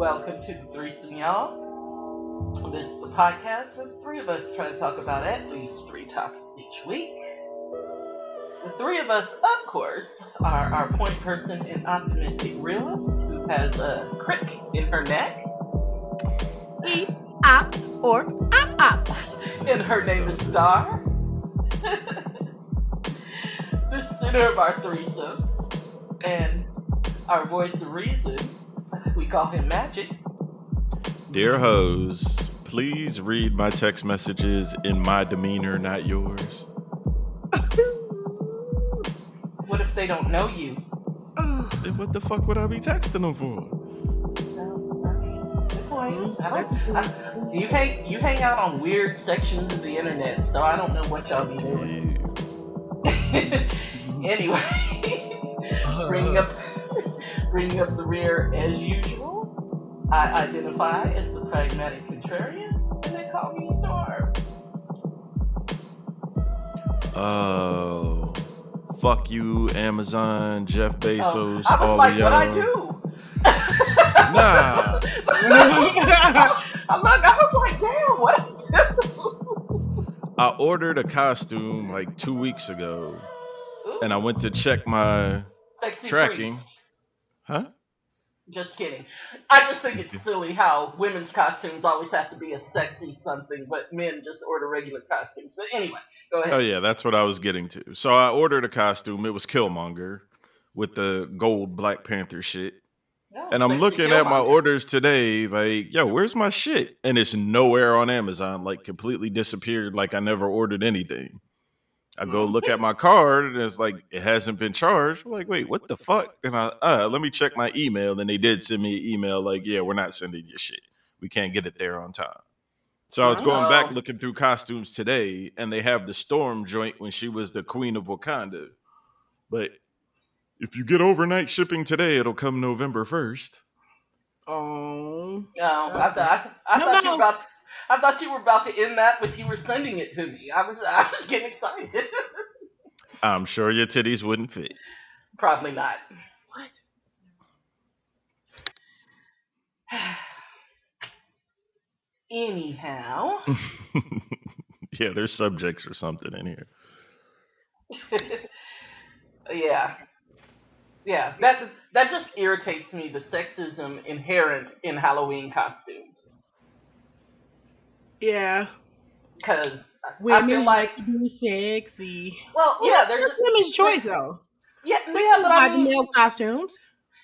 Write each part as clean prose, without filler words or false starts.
Welcome to the threesome, y'all. This is the podcast where the three of us try to talk about at least three topics each week. The three of us, of course, are our point person and optimistic realist who has a crick in her neck, E op or op. and her name is Star. The center of our threesome, and our voice of reason. We call him Magic. Dear hoes, please read my text messages in my demeanor, not yours. What if they don't know you? Then what the fuck would I be texting them for? You hang out on weird sections of the internet, so I don't know what y'all be doing. Anyway, bringing up the rear as usual. I identify as the pragmatic contrarian, and they call me Star. Oh, fuck you, Amazon, Jeff Bezos, I was all like, of y'all. what I do? Nah. I was like, damn, what I do? I ordered a costume like 2 weeks ago, and I went to check my Sexy tracking. priest. Huh? Just kidding. I just think it's silly how women's costumes always have to be a sexy something, but men just order regular costumes. But anyway, go ahead. Oh yeah, that's what I was getting to. So I ordered a costume. It was Killmonger with the gold Black Panther shit. And I'm looking at my orders today, like, yo, where's my shit? And it's nowhere on Amazon, like completely disappeared, like I never ordered anything. I go look at my card and it's like, it hasn't been charged. I'm like, wait, what the fuck? And let me check my email. And they did send me an email like, yeah, we're not sending your shit. We can't get it there on time. So I was going back looking through costumes today, and they have the Storm joint when she was the Queen of Wakanda. But if you get overnight shipping today, it'll come November 1st. Oh. I thought you were about to end that with you were sending it to me. I was getting excited. I'm sure your titties wouldn't fit. Probably not. What? Anyhow. Yeah, there's subjects or something in here. Yeah, that just irritates me, the sexism inherent in Halloween costumes. Yeah. Because women I feel like to be sexy. Well, yeah, there's women's choice though. Yeah, but I mean, the male costumes.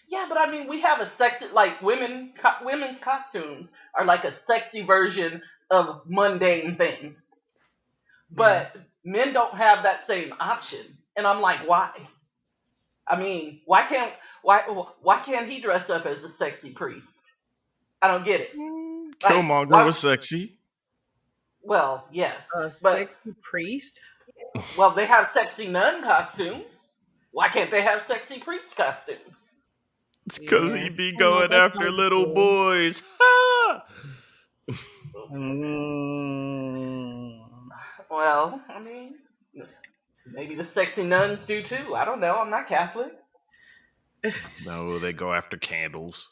Yeah, but I mean, we have a sexy, like women's costumes are like a sexy version of mundane things. But men don't have that same option, and I'm like, why? I mean, why can't he dress up as a sexy priest? I don't get it. Killmonger was sexy. Well, yes, sexy priest. Well, they have sexy nun costumes. Why can't they have sexy priest costumes? It's because he be going after little boys. Well, I mean, maybe the sexy nuns do too. I don't know. I'm not Catholic. No, they go after candles.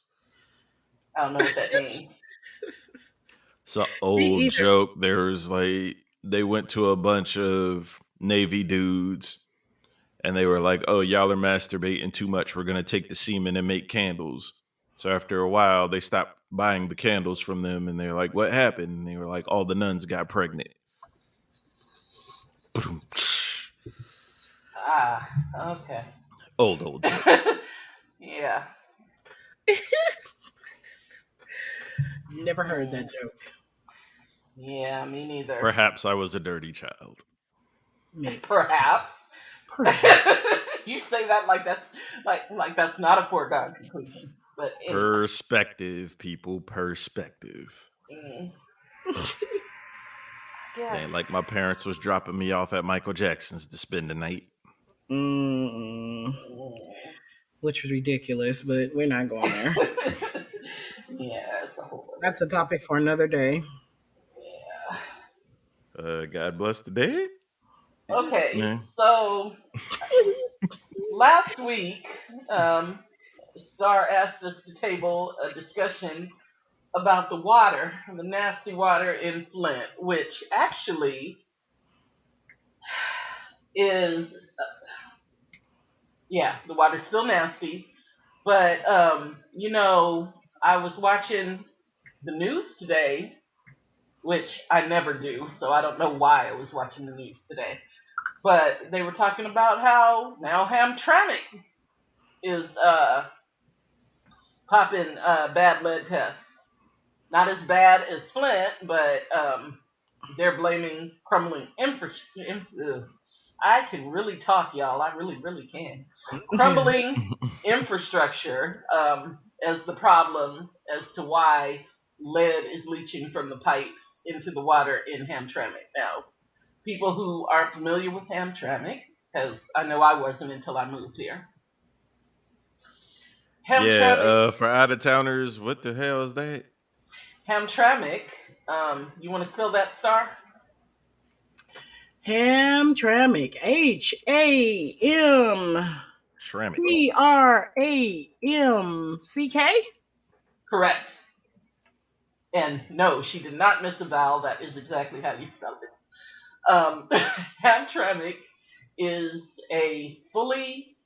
I don't know what that means. It's an old joke. There's like, they went to a bunch of Navy dudes and they were like, oh, y'all are masturbating too much. We're going to take the semen and make candles. So after a while, they stopped buying the candles from them. And they're like, what happened? And they were like, all the nuns got pregnant. Okay. Old joke. Yeah. Never heard that joke. Yeah, me neither. Perhaps I was a dirty child. Perhaps. You say that like that's not a foregone conclusion. But anyway. Perspective, people. Perspective. Yeah. Ain't like my parents was dropping me off at Michael Jackson's to spend the night. Which was ridiculous, but we're not going there. Yeah, that's a topic for another day. Yeah. God bless the dead. Okay, so last week, Star asked us to table a discussion about the water, the nasty water in Flint, which actually is, yeah, the water's still nasty. But, I was watching the news today, which I never do, so I don't know why I was watching the news today. But they were talking about how now Hamtramck is popping bad lead tests. Not as bad as Flint, but they're blaming crumbling infrastructure. I can really talk, y'all. I really, really can. Crumbling infrastructure as the problem as to why lead is leaching from the pipes into the water in Hamtramck. Now, people who aren't familiar with Hamtramck, because I know I wasn't until I moved here. Yeah, Hamtramck, for out of towners, what the hell is that? Hamtramck. You want to spell that, Star? Hamtramck. Shrammick. Hamtramck. Correct. And no, she did not miss a vowel. That is exactly how you spelled it. Hamtramck is a fully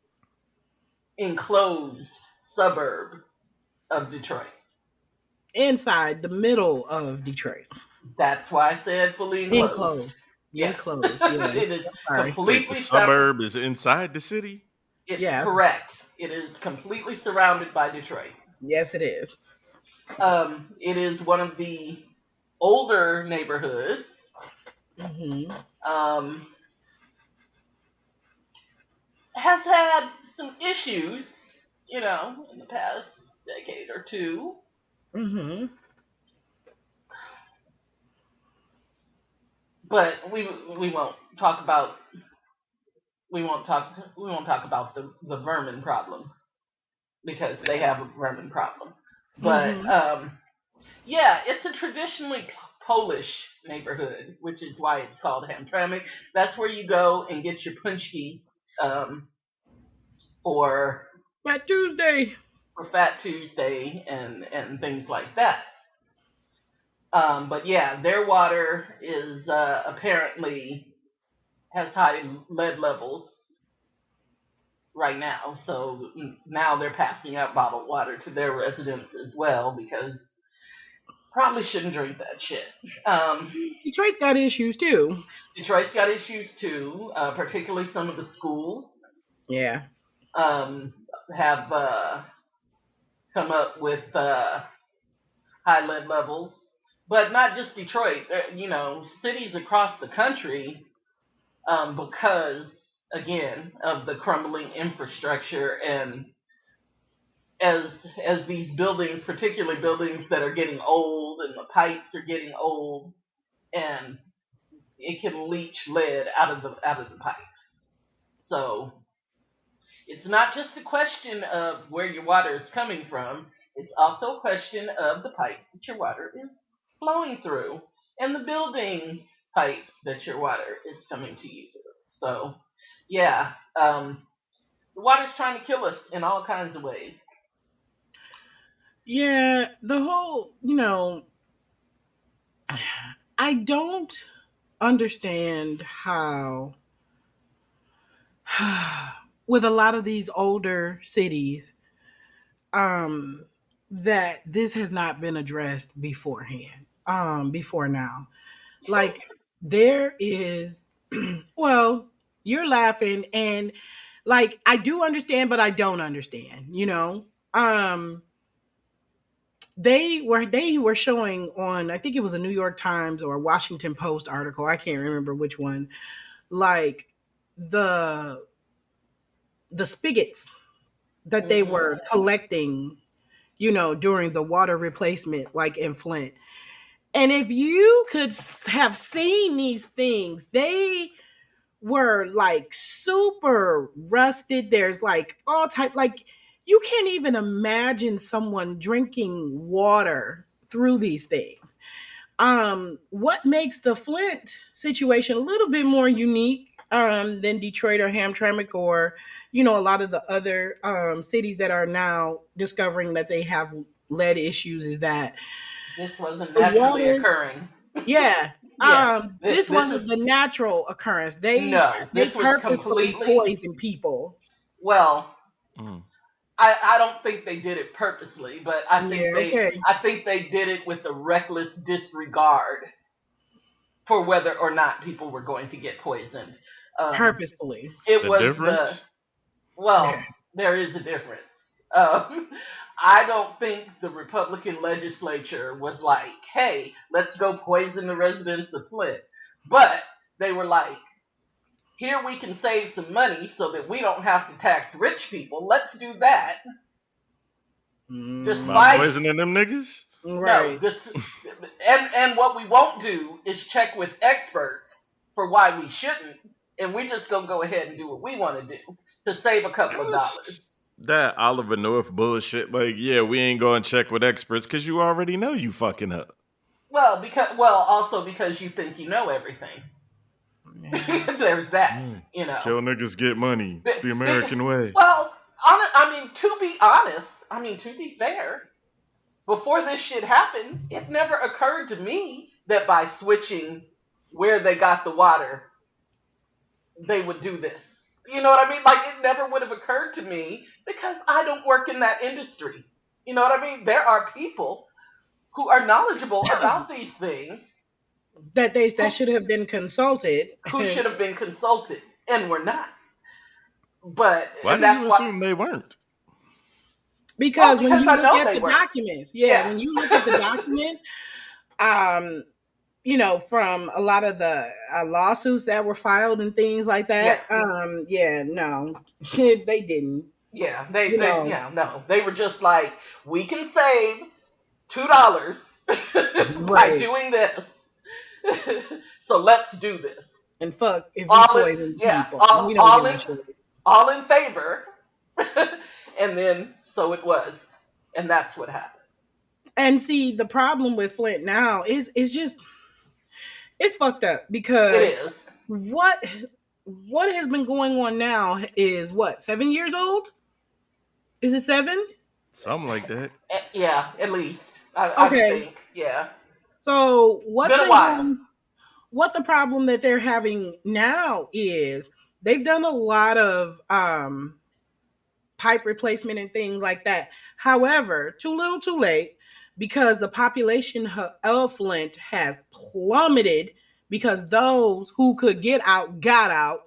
enclosed suburb of Detroit. Inside the middle of Detroit. That's why I said fully enclosed. Enclosed. Yes. Enclosed. Yeah. It is Sorry. completely Wait, the separate. suburb is inside the city? It's Yeah. correct. It is completely surrounded by Detroit. Yes, it is. It is one of the older neighborhoods. Mm-hmm. Has had some issues, in the past decade or two. Mm-hmm. But we won't talk about the vermin problem because they have a vermin problem. But yeah, it's a traditionally Polish neighborhood, which is why it's called Hamtramck. That's where you go and get your punchkis for Fat Tuesday. Fat Tuesday and things like that. But yeah, their water is apparently has high lead levels right now. So now they're passing out bottled water to their residents as well because probably shouldn't drink that shit. Detroit's got issues too. Detroit's got issues too, particularly some of the schools. Yeah. Have come up with high lead levels, but not just Detroit. Cities across the country, because again of the crumbling infrastructure and as these buildings, particularly buildings that are getting old and the pipes are getting old, and it can leach lead out of the pipes. So it's not just a question of where your water is coming from. It's also a question of the pipes that your water is flowing through and the building's pipes that your water is coming to you through. So, yeah, the water's trying to kill us in all kinds of ways. Yeah, the whole, I don't understand how with a lot of these older cities that this has not been addressed beforehand before now. Like there is well, you're laughing and like I do understand but I don't understand, um they were showing on, I think it was a New York Times or a Washington Post article, I can't remember which one, like the spigots that they were collecting, during the water replacement, like in Flint. And if you could have seen these things, they were like super rusted. There's like all type, like you can't even imagine someone drinking water through these things. What makes the Flint situation a little bit more unique than Detroit or Hamtramck or, a lot of the other cities that are now discovering that they have lead issues is that This wasn't the naturally water, occurring. yeah, Yeah. this This is wasn't the natural occurrence. no. They This was purposefully completely poison people. well. Mm. I don't think they did it purposely, but Yeah, okay. I think they did it with a reckless disregard for whether or not people were going to get poisoned. Um, Purposefully. it The was the difference? well, there is a difference. Um, I don't think the Republican legislature was like, "Hey, let's go poison the residents of Flint," but they were like, "Here we can save some money so that we don't have to tax rich people. Let's do that." By Despite poisoning them niggas? no, Right. this and what we won't do is check with experts for why we shouldn't, and we just gonna go ahead and do what we want to do to save a couple of That's dollars. that Oliver North bullshit. Like, yeah, we ain't going to check with experts because you already know you fucking up. Also because you think you know everything. Yeah. There's that, Mm. you know. Kill niggas, get money. It's the American way. Well, to be honest, to be fair, before this shit happened, it never occurred to me that by switching where they got the water, they would do this. You know what I mean? Like, it never would have occurred to me because I don't work in that industry. You know what I mean? There are people who are knowledgeable about these things That who, should have been consulted. who should have been consulted and were not. But, Why and do you that's why, assume they weren't? well, Because when because you I look know at they the were. documents, yeah, Yeah. when you look at the documents, um, from a lot of the lawsuits that were filed and things like Yeah. that, yeah, no, they didn't. Yeah. You Yeah, no. They were just like, we can save $2 by right. doing this. So let's do this. And fuck if we All in, poison yeah, people. We don't give a shit. all in favor. And then so it was, and that's what happened. And see, the problem with Flint now is just it's fucked up It because is. what has been going on now is what 7 years old? Is it 7? Something like that. Yeah, at least I would Okay, think. Yeah, so it's been a while. what the problem that they're having now is they've done a lot of pipe replacement and things like that. However, too little too late because the population of Flint has plummeted because those who could get out got out.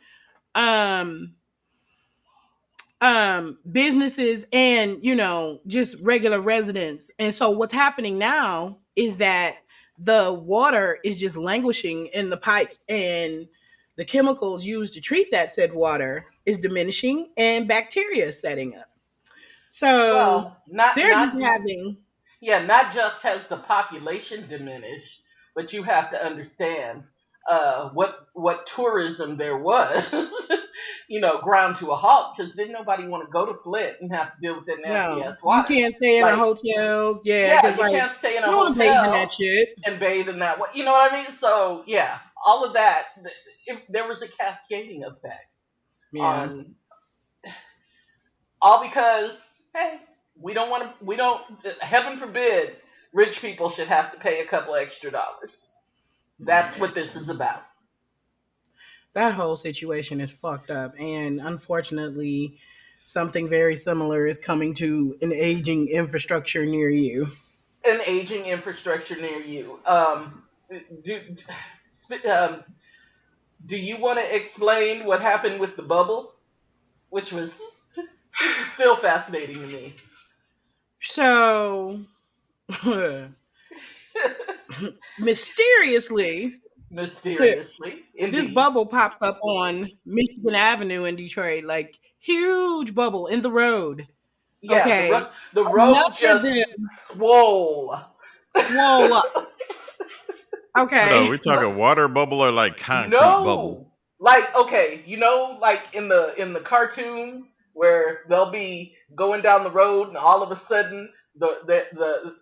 um Businesses and just regular residents. And so what's happening now is that the water is just languishing in the pipes, and the chemicals used to treat that said water is diminishing and bacteria is setting up. So Well, not they're just not having yeah, not just has the population diminished, but you have to understand what tourism there was, ground to a halt because didn't nobody want to go to Flint and have to deal with that nasty no, ass you water. can't stay in the Like, hotels, yeah, yeah, because you like can't stay in you a don't want to bathe in that hotel shit. and bathe in that way. You know what I mean? So yeah, all of that. If there was a cascading effect Yeah. on all because hey, we don't. Heaven forbid, rich people should have to pay a couple extra dollars. That's Yeah. what this is about. That whole situation is fucked up, and unfortunately something very similar is coming to an aging infrastructure near you. An aging infrastructure near you. Do do you want to explain what happened with the bubble, which was this is still fascinating to me. So mysteriously Mysteriously, this indeed. bubble pops up on Michigan Avenue in Detroit, like huge bubble in the road. Yeah, Okay, the road enough for just them swole. swole up. Hold on, Okay. we talking water bubble or like concrete bubble? No, like okay, like in the cartoons where they'll be going down the road and all of a sudden the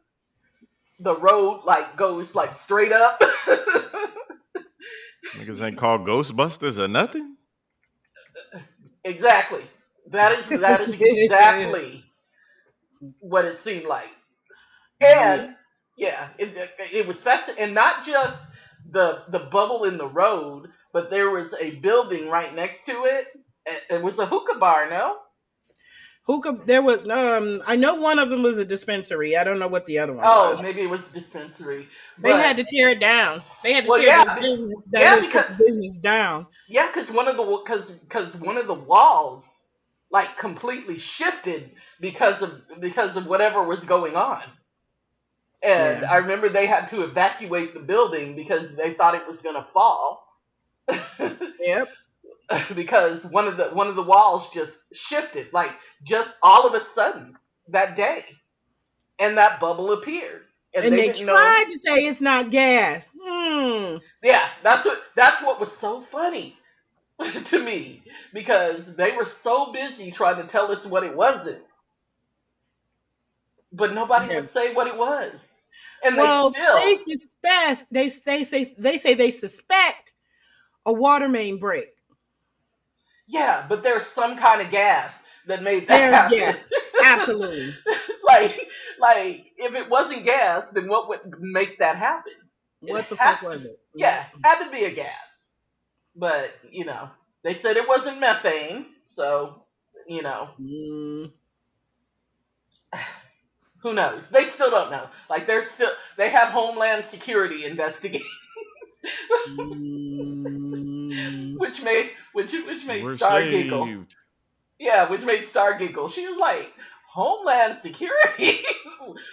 road like goes like straight up. Niggas ain't called Ghostbusters or nothing? Exactly. That is exactly what it seemed like. Yeah. And yeah, it was fascinating, and not just the bubble in the road, but there was a building right next to it. It was a hookah bar, no? Hookah. There was. I know one of them was a dispensary. I don't know what the other one Oh, was. maybe it was a dispensary, They but had to tear it down. They had to well, tear yeah, those business, that yeah, little strip of business down. yeah, because one of the walls like completely shifted because of whatever was going on. And Yeah. I remember they had to evacuate the building because they thought it was going to fall. Yep. Because one of the walls just shifted, like just all of a sudden that day, and that bubble appeared, and And they they didn't know. tried to say it's not gas. Hmm. Yeah, that's what was so funny to me, because they were so busy trying to tell us what it wasn't, but nobody Yeah. would say what it was, and they Well, they still. suspect. They say they suspect a water main break. Yeah, but there's some kind of gas that made that There. Yeah. happen. Absolutely. like like if it wasn't gas, then what would make that happen? It What the has fuck to, was it? yeah, Yep. had to be a gas. But they said it wasn't methane, so you know, Mm, who knows? They still don't know. Like they have Homeland Security investigating, mm. which made We're Star giggle. saved. Yeah, which made Star giggle. She was like, Homeland Security?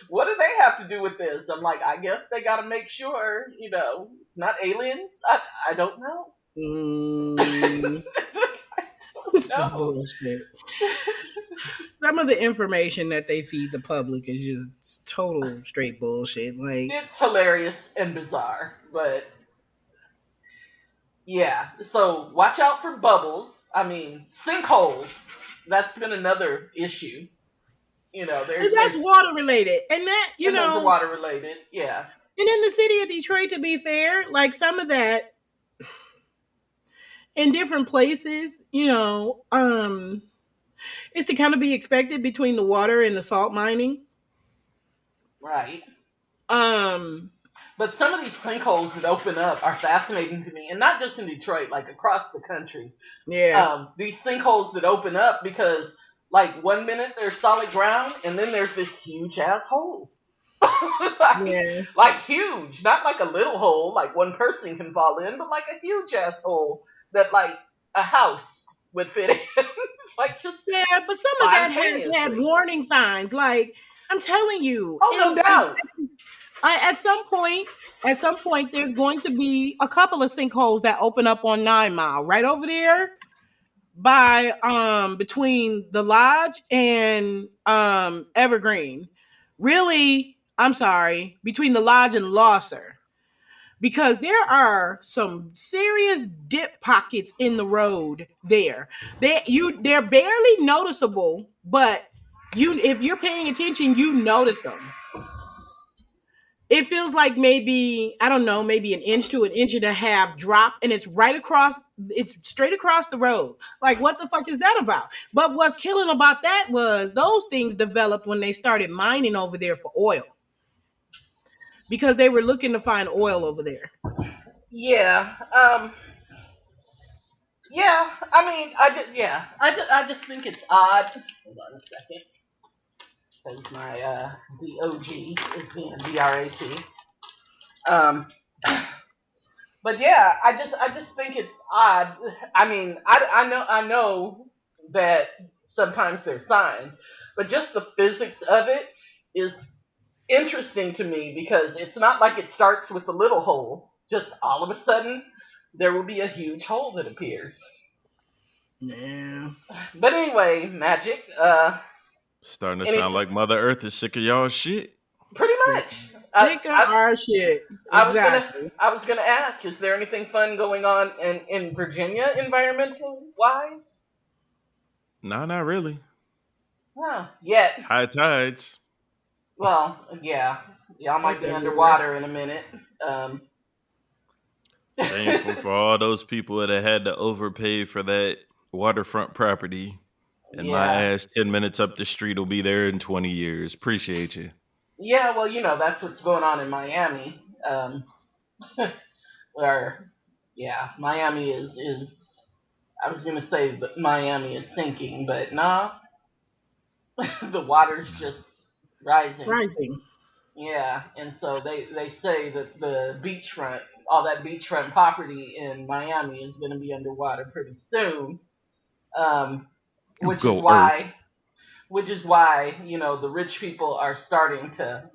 What do they have to do with this? I'm like, I guess they got to make sure, it's not aliens. I don't know. Mm. I don't Some know. bullshit. Some of the information that they feed the public is just total straight bullshit. Like, It's hilarious and bizarre, but yeah. So watch out for bubbles. I mean, sinkholes. That's been another issue. and There's that's water related, and that and those are water related. Yeah. and in the city of Detroit, to be fair, like some of that in different places, is to kind of be expected between the water and the salt mining. Right. Um, But some of these sinkholes that open up are fascinating to me, and not just in Detroit, like across the country. yeah, These sinkholes that open up because, like, 1 minute there's solid ground, and then there's this huge ass hole. like, yeah, like huge, not like a little hole, like one person can fall in, but like a huge ass hole that like a house would fit in, like just yeah. But some of that has had spontaneously. warning signs. Like I'm telling you, Oh, no doubt. at some point, there's going to be a couple of sinkholes that open up on 9 Mile right over there by between the lodge and Evergreen. Really, I'm sorry, between the lodge and Losser. Because there are some serious dip pockets in the road there. They're barely noticeable, but if you're paying attention, you notice them. It feels like maybe, I don't know, maybe an inch to an inch and a half drop, and it's straight across the road. Like, what the fuck is that about? But what's killing about that was those things developed when they started mining over there for oil, because they were looking to find oil over there. Yeah. Yeah. I mean, I just think it's odd. Hold on a second, because my DOG is being BRAT. Um. But yeah, I just think it's odd. I mean, I know that sometimes there's signs, but just the physics of it is interesting to me, because it's not like it starts with a little hole. Just all of a sudden, there will be a huge hole that appears. Yeah. But anyway, magic. Starting to sound Anything? like Mother Earth is sick of y'all shit. Pretty Sick, much. sick of our shit. I was gonna Exactly. I was gonna ask, is there anything fun going on in Virginia environmental wise? Nah, not really. No, yet. High tides. Well, yeah, y'all might It's be everywhere. underwater in a minute. Shameful for all those people that had to overpay for that waterfront property, and my Yeah. ass 10 minutes up the street will be there in 20 years. Appreciate you. Yeah, well, that's what's going on in Miami. Where, yeah, Miami is. I was gonna say that Miami is sinking, but nah, the water's just rising. Rising. Yeah, and so they say that the beachfront, all that beachfront property in Miami is going to be underwater pretty soon. Um, You which is go, Earth. why, the rich people are starting to,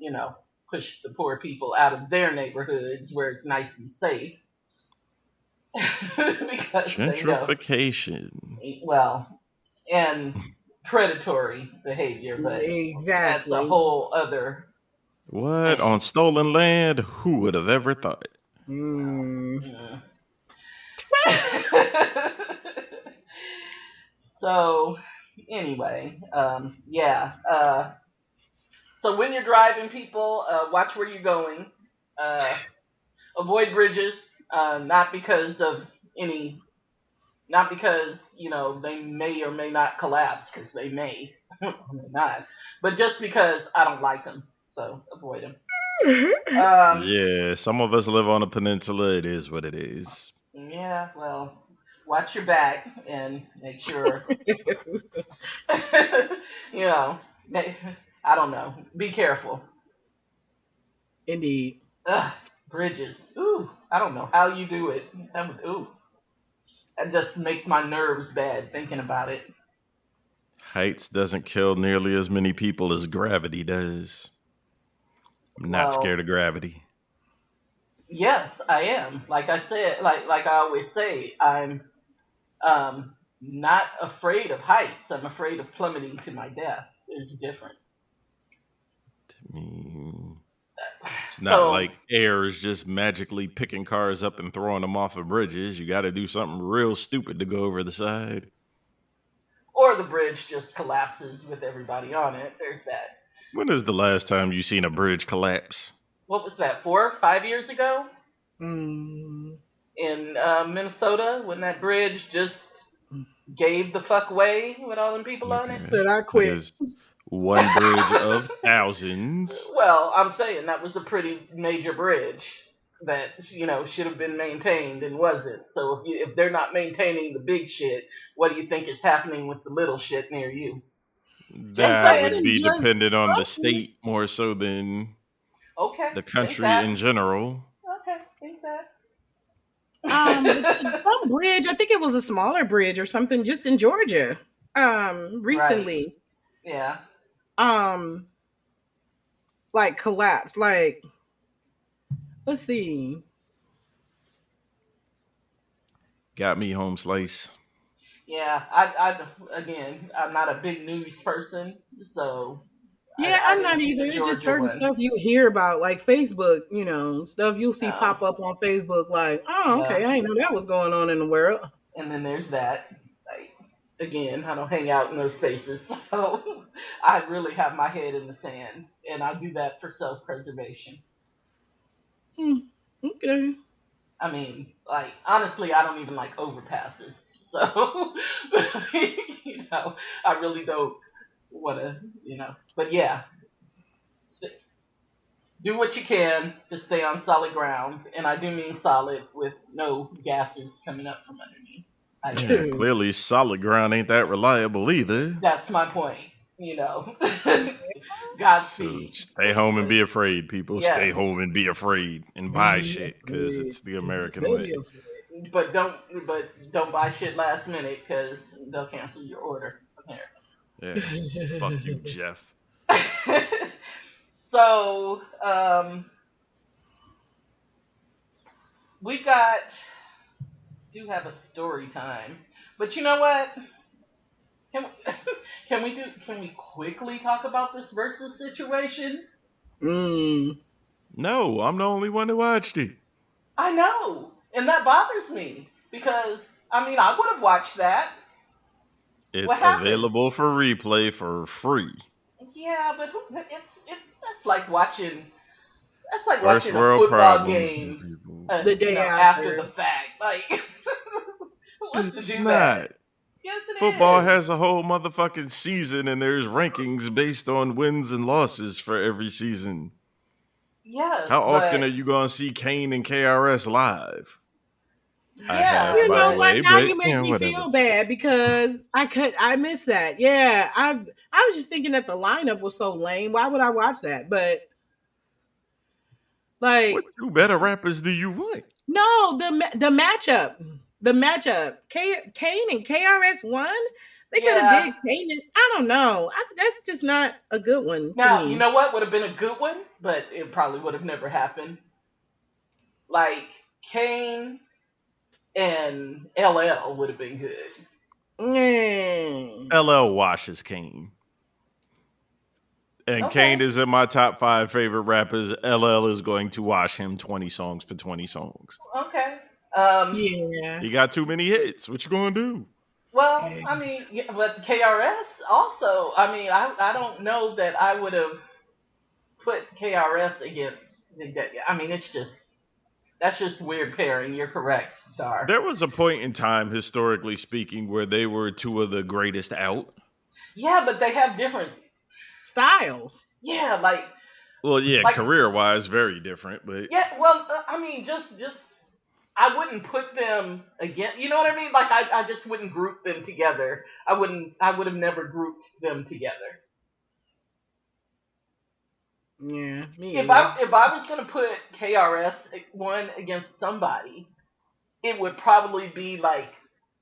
push the poor people out of their neighborhoods where it's nice and safe because they know, Gentrification. well, and predatory behavior, but that's a Exactly. whole other What? On thing. stolen land? Who would have ever thought? Mm. Mm. So, anyway, yeah. So when you're driving, people, watch where you're going. Uh, avoid bridges, not because of any, not because they may or may not collapse, because they may or may not, but just because I don't like them. So avoid them. Yeah, some of us live on a peninsula. It is what it is. Yeah. Well, watch your back and make sure. you know, I don't know. Be careful. Indeed. Ugh, bridges. Ooh, I don't know how you do it. Ooh, that just makes my nerves bad thinking about it. Heights doesn't kill nearly as many people as gravity does. I'm not scared Well, of gravity. yes, I am. Like I said, like I always say, I'm not afraid of heights. I'm afraid of plummeting to my death. There's a difference. I mean, it's not So, like air is just magically picking cars up and throwing them off of bridges. You got to do something real stupid to go over the side. or the bridge just collapses with everybody on it. There's that. When is the last time you seen a bridge collapse? What was that? 4 or 5 years ago Mm. in Minnesota when that bridge just gave the fuck way with all them people on it. Okay. But I That quit. is one bridge of thousands. Well, I'm saying that was a pretty major bridge that should have been maintained and wasn't. So if they're not maintaining the big shit, what do you think is happening with the little shit near you? Just Cause That saying. would something be just dependent on the something. state more so than Okay, the think country that. in general. Okay, think that. But some bridge, I think it was a smaller bridge or something, just in Georgia. Right. Recently, Yeah. um, like collapsed. Like, let's see. Got me home slice. Yeah. Again, I'm not a big news person, so Yeah, I I'm didn't not see either. the It's just Georgia certain one. stuff you hear about, like Facebook. Stuff you'll see No. pop up on Facebook. Like, oh, Yeah. okay, I didn't know that was going on in the world. And then there's that. Like, again, I don't hang out in those spaces, so I really have my head in the sand, and I do that for self-preservation. Hmm, okay. I mean, like honestly, I don't even like overpasses, so I really don't want to, But yeah, do what you can to stay on solid ground, and I do mean solid with no gases coming up from underneath. I Yeah, clearly solid ground ain't that reliable either. That's my point. You know, So Godspeed, stay home and basically. be afraid, people. Stay Yes, home and be afraid and buy Be shit because afraid. it's the American Very way. afraid. but don't buy shit last minute because they'll cancel your order. Yeah. Fuck you, Jeff. So we got do have a story time, but you know what? Can we, can we quickly talk about this versus situation? Mm. No, I'm the only one who watched it. I know, and that bothers me because I mean I would have watched that. It's What happened? available for replay for free. Yeah, but that's like watching First a world football problems, game, people. The day after the after. fact. Like, who wants to It's do that? not. Yes, Football it is. has a whole motherfucking season, and there's rankings based on wins and losses for every season. Yes, How often but are you going to see Kane and KRS live? I yeah, have, You by the know but what? way, Now but you make me whatever. feel bad because I missed that. Yeah, I was just thinking that the lineup was so lame. Why would I watch that? But What like, two better rappers do you want? no, the matchup, Kane and KRS One. They could have yeah. did Kane. I don't know. That's just not a good one to Now you me. know what would have been a good one, but it probably would have never happened. Like Kane and LL would have been good. Mm. LL washes Kane. And Okay, Kane is in my top 5 favorite rappers. LL is going to wash him 20 songs for 20 songs. okay. Um, Yeah. He got too many hits. What you gonna do? well, I mean, yeah, but KRS also. I mean, I don't know that I would have put KRS against. I mean, it's just that's just weird pairing. You're correct, Star. There was a point in time, historically speaking, where they were two of the greatest out. Yeah, but they have different. Styles. Yeah, like Well, yeah, like career wise, very different, but yeah. Well, I mean, just I wouldn't put them again. You know what I mean? Like I just wouldn't group them together. I wouldn't. I would have never grouped them together. Yeah, me If either. I was gonna put KRS one against somebody, it would probably be like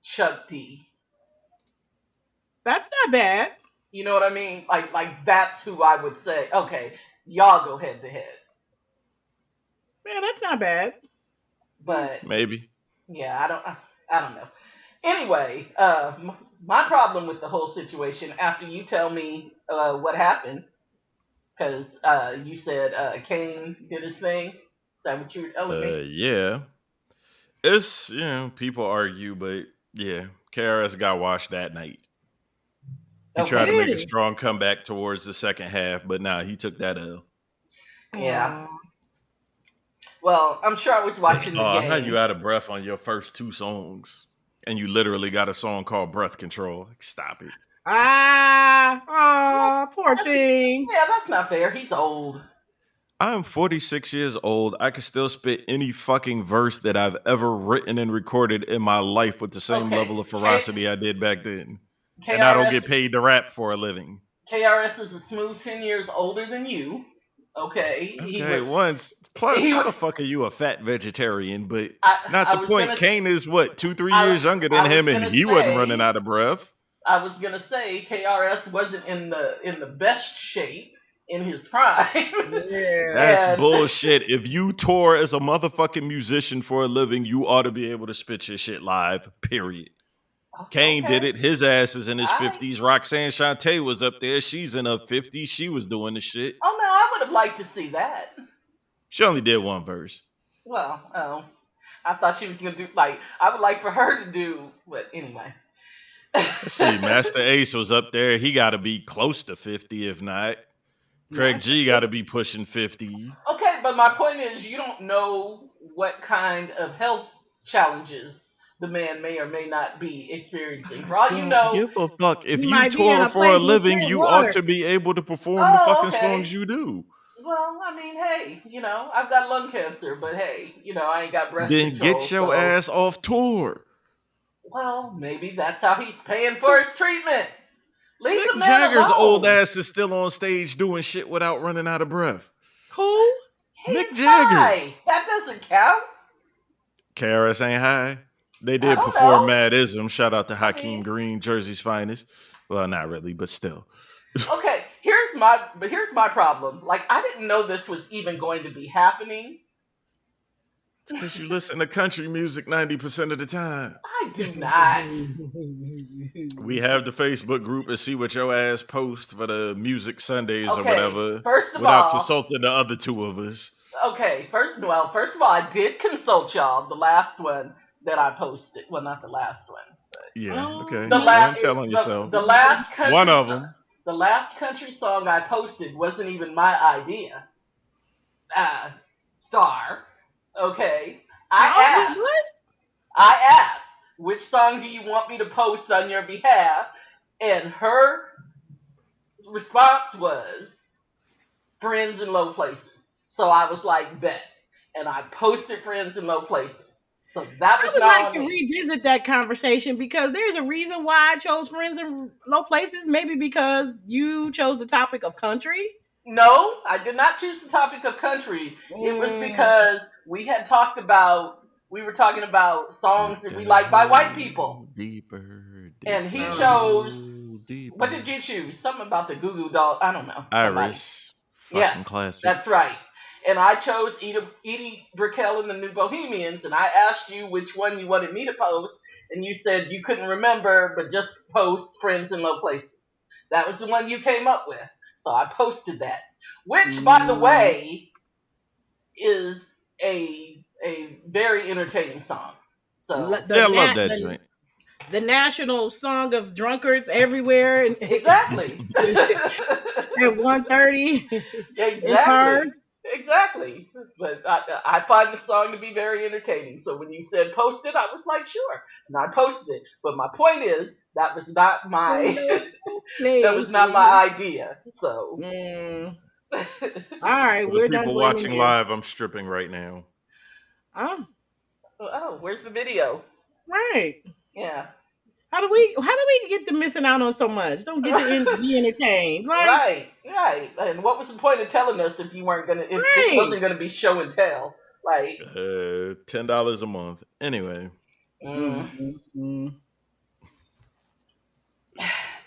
Chuck D. That's not bad. You know what I mean? Like that's who I would say. Okay, y'all go head to head. Man, that's not bad. But maybe. yeah, I don't know. Anyway, my problem with the whole situation after you tell me what happened, because you said Kane did his thing. Is that what you were telling me? Yeah. It's, people argue, but yeah, KRS got washed that night. He tried to Okay. make Did a he? strong comeback towards the second half, but nah, he took that L. Yeah. Aw. Well, I'm sure I was watching the Oh, how you game. out of breath on your first 2 songs? And you literally got a song called Breath Control. Like, stop it. Poor That's, thing. yeah, that's not fair. He's old. I'm 46 years old. I can still spit any fucking verse that I've ever written and recorded in my life with the same Okay, level of ferocity I did back then. And I don't KRS get paid to rap for a living. KRS is a smooth 10 years older than you. Okay, Okay, once. Plus, he how would. the fuck are you a fat vegetarian? But not I the was point. gonna Kane is what, 2-3 years younger than I was him, and gonna he wasn't running say out of breath. KRS wasn't in the best shape in his prime, Yeah. That's and bullshit. If you tour as a motherfucking musician for a living, you ought to be able to spit your shit live, period. Kane did okay, it. His ass is in his I 50s. Roxanne Shante was up there. She's in her 50s. She was doing the shit. oh no, I would have liked to see that. She only did one verse. Well, oh, I thought she was gonna do like I would like for her to do, but anyway. Let's see. Master Ace was up there. He got to be close to 50, if not. Craig Master G got to Ace. be pushing 50. Okay, but my point is, you don't know what kind of health challenges the man may or may not be experiencing. For I all you don't know, give a fuck. If He you might be in tour a for a place with living, clear you ought water. to be able to perform the oh, fucking songs okay. you do. Well, I mean, hey, I've got lung cancer, but hey, I ain't got breath Then get control, your so, ass off tour. well, maybe that's how he's paying for his treatment. Leave the Mick man Jagger's old alone. ass is still on stage doing shit without running out of breath. Who? Mick He's Jagger. high. That doesn't count. KRS ain't high. They I did don't perform know. Madism. Shout out to I Hakeem mean, Green, Jersey's finest. Well, not really, but still. okay, here's my problem. Like, I didn't know this was even going to be happening. It's because you listen to country music 90% of the time. I do not. We have the Facebook group and see what your ass post for the music Sundays or Okay, whatever first of without all, consulting the other 2 of us. okay, first of all, I did consult y'all the last one that I posted. Well, not the last one. Yeah, Oh, okay. The Go ahead last and tell on yourself. the last One country of them. the last country song I posted wasn't even my idea. Star. Okay. oh, what? I asked, which song do you want me to post on your behalf? And her response was Friends in Low Places. So I was like, bet. And I posted Friends in Low Places. So that was I would not like on to me. revisit that conversation because there's a reason why I chose Friends in Low Places. Maybe because you chose the topic of country. No, I did not choose the topic of country. It was because we were talking about songs that we like by white people. Deeper, And he deeper, chose, deeper. what did you choose? Something about the Goo Goo Doll. I don't know. Somebody. Iris, Yes, fucking classic. that's right. And I chose Edie Brickell and the New Bohemians, and I asked you which one you wanted me to post, and you said you couldn't remember, but just post Friends in Low Places. That was the one you came up with. So I posted that. Which, by the way, is a very entertaining song. So I love that joint. The national song of drunkards everywhere. Exactly. At 1:30 in Exactly. cars. Exactly. But I find the song to be very entertaining. So when you said post it, I was like, sure. And I posted it. But my point is, that was not my that was not my idea. So all right, For the we're done people blaming watching you. live, I'm stripping right now. Oh, where's the video? Right. Yeah. How do we get to missing out on so much? Don't get to be entertained. Like, right. And what was the point of telling us if this right. wasn't gonna be show and tell? Like $10 a month. Anyway.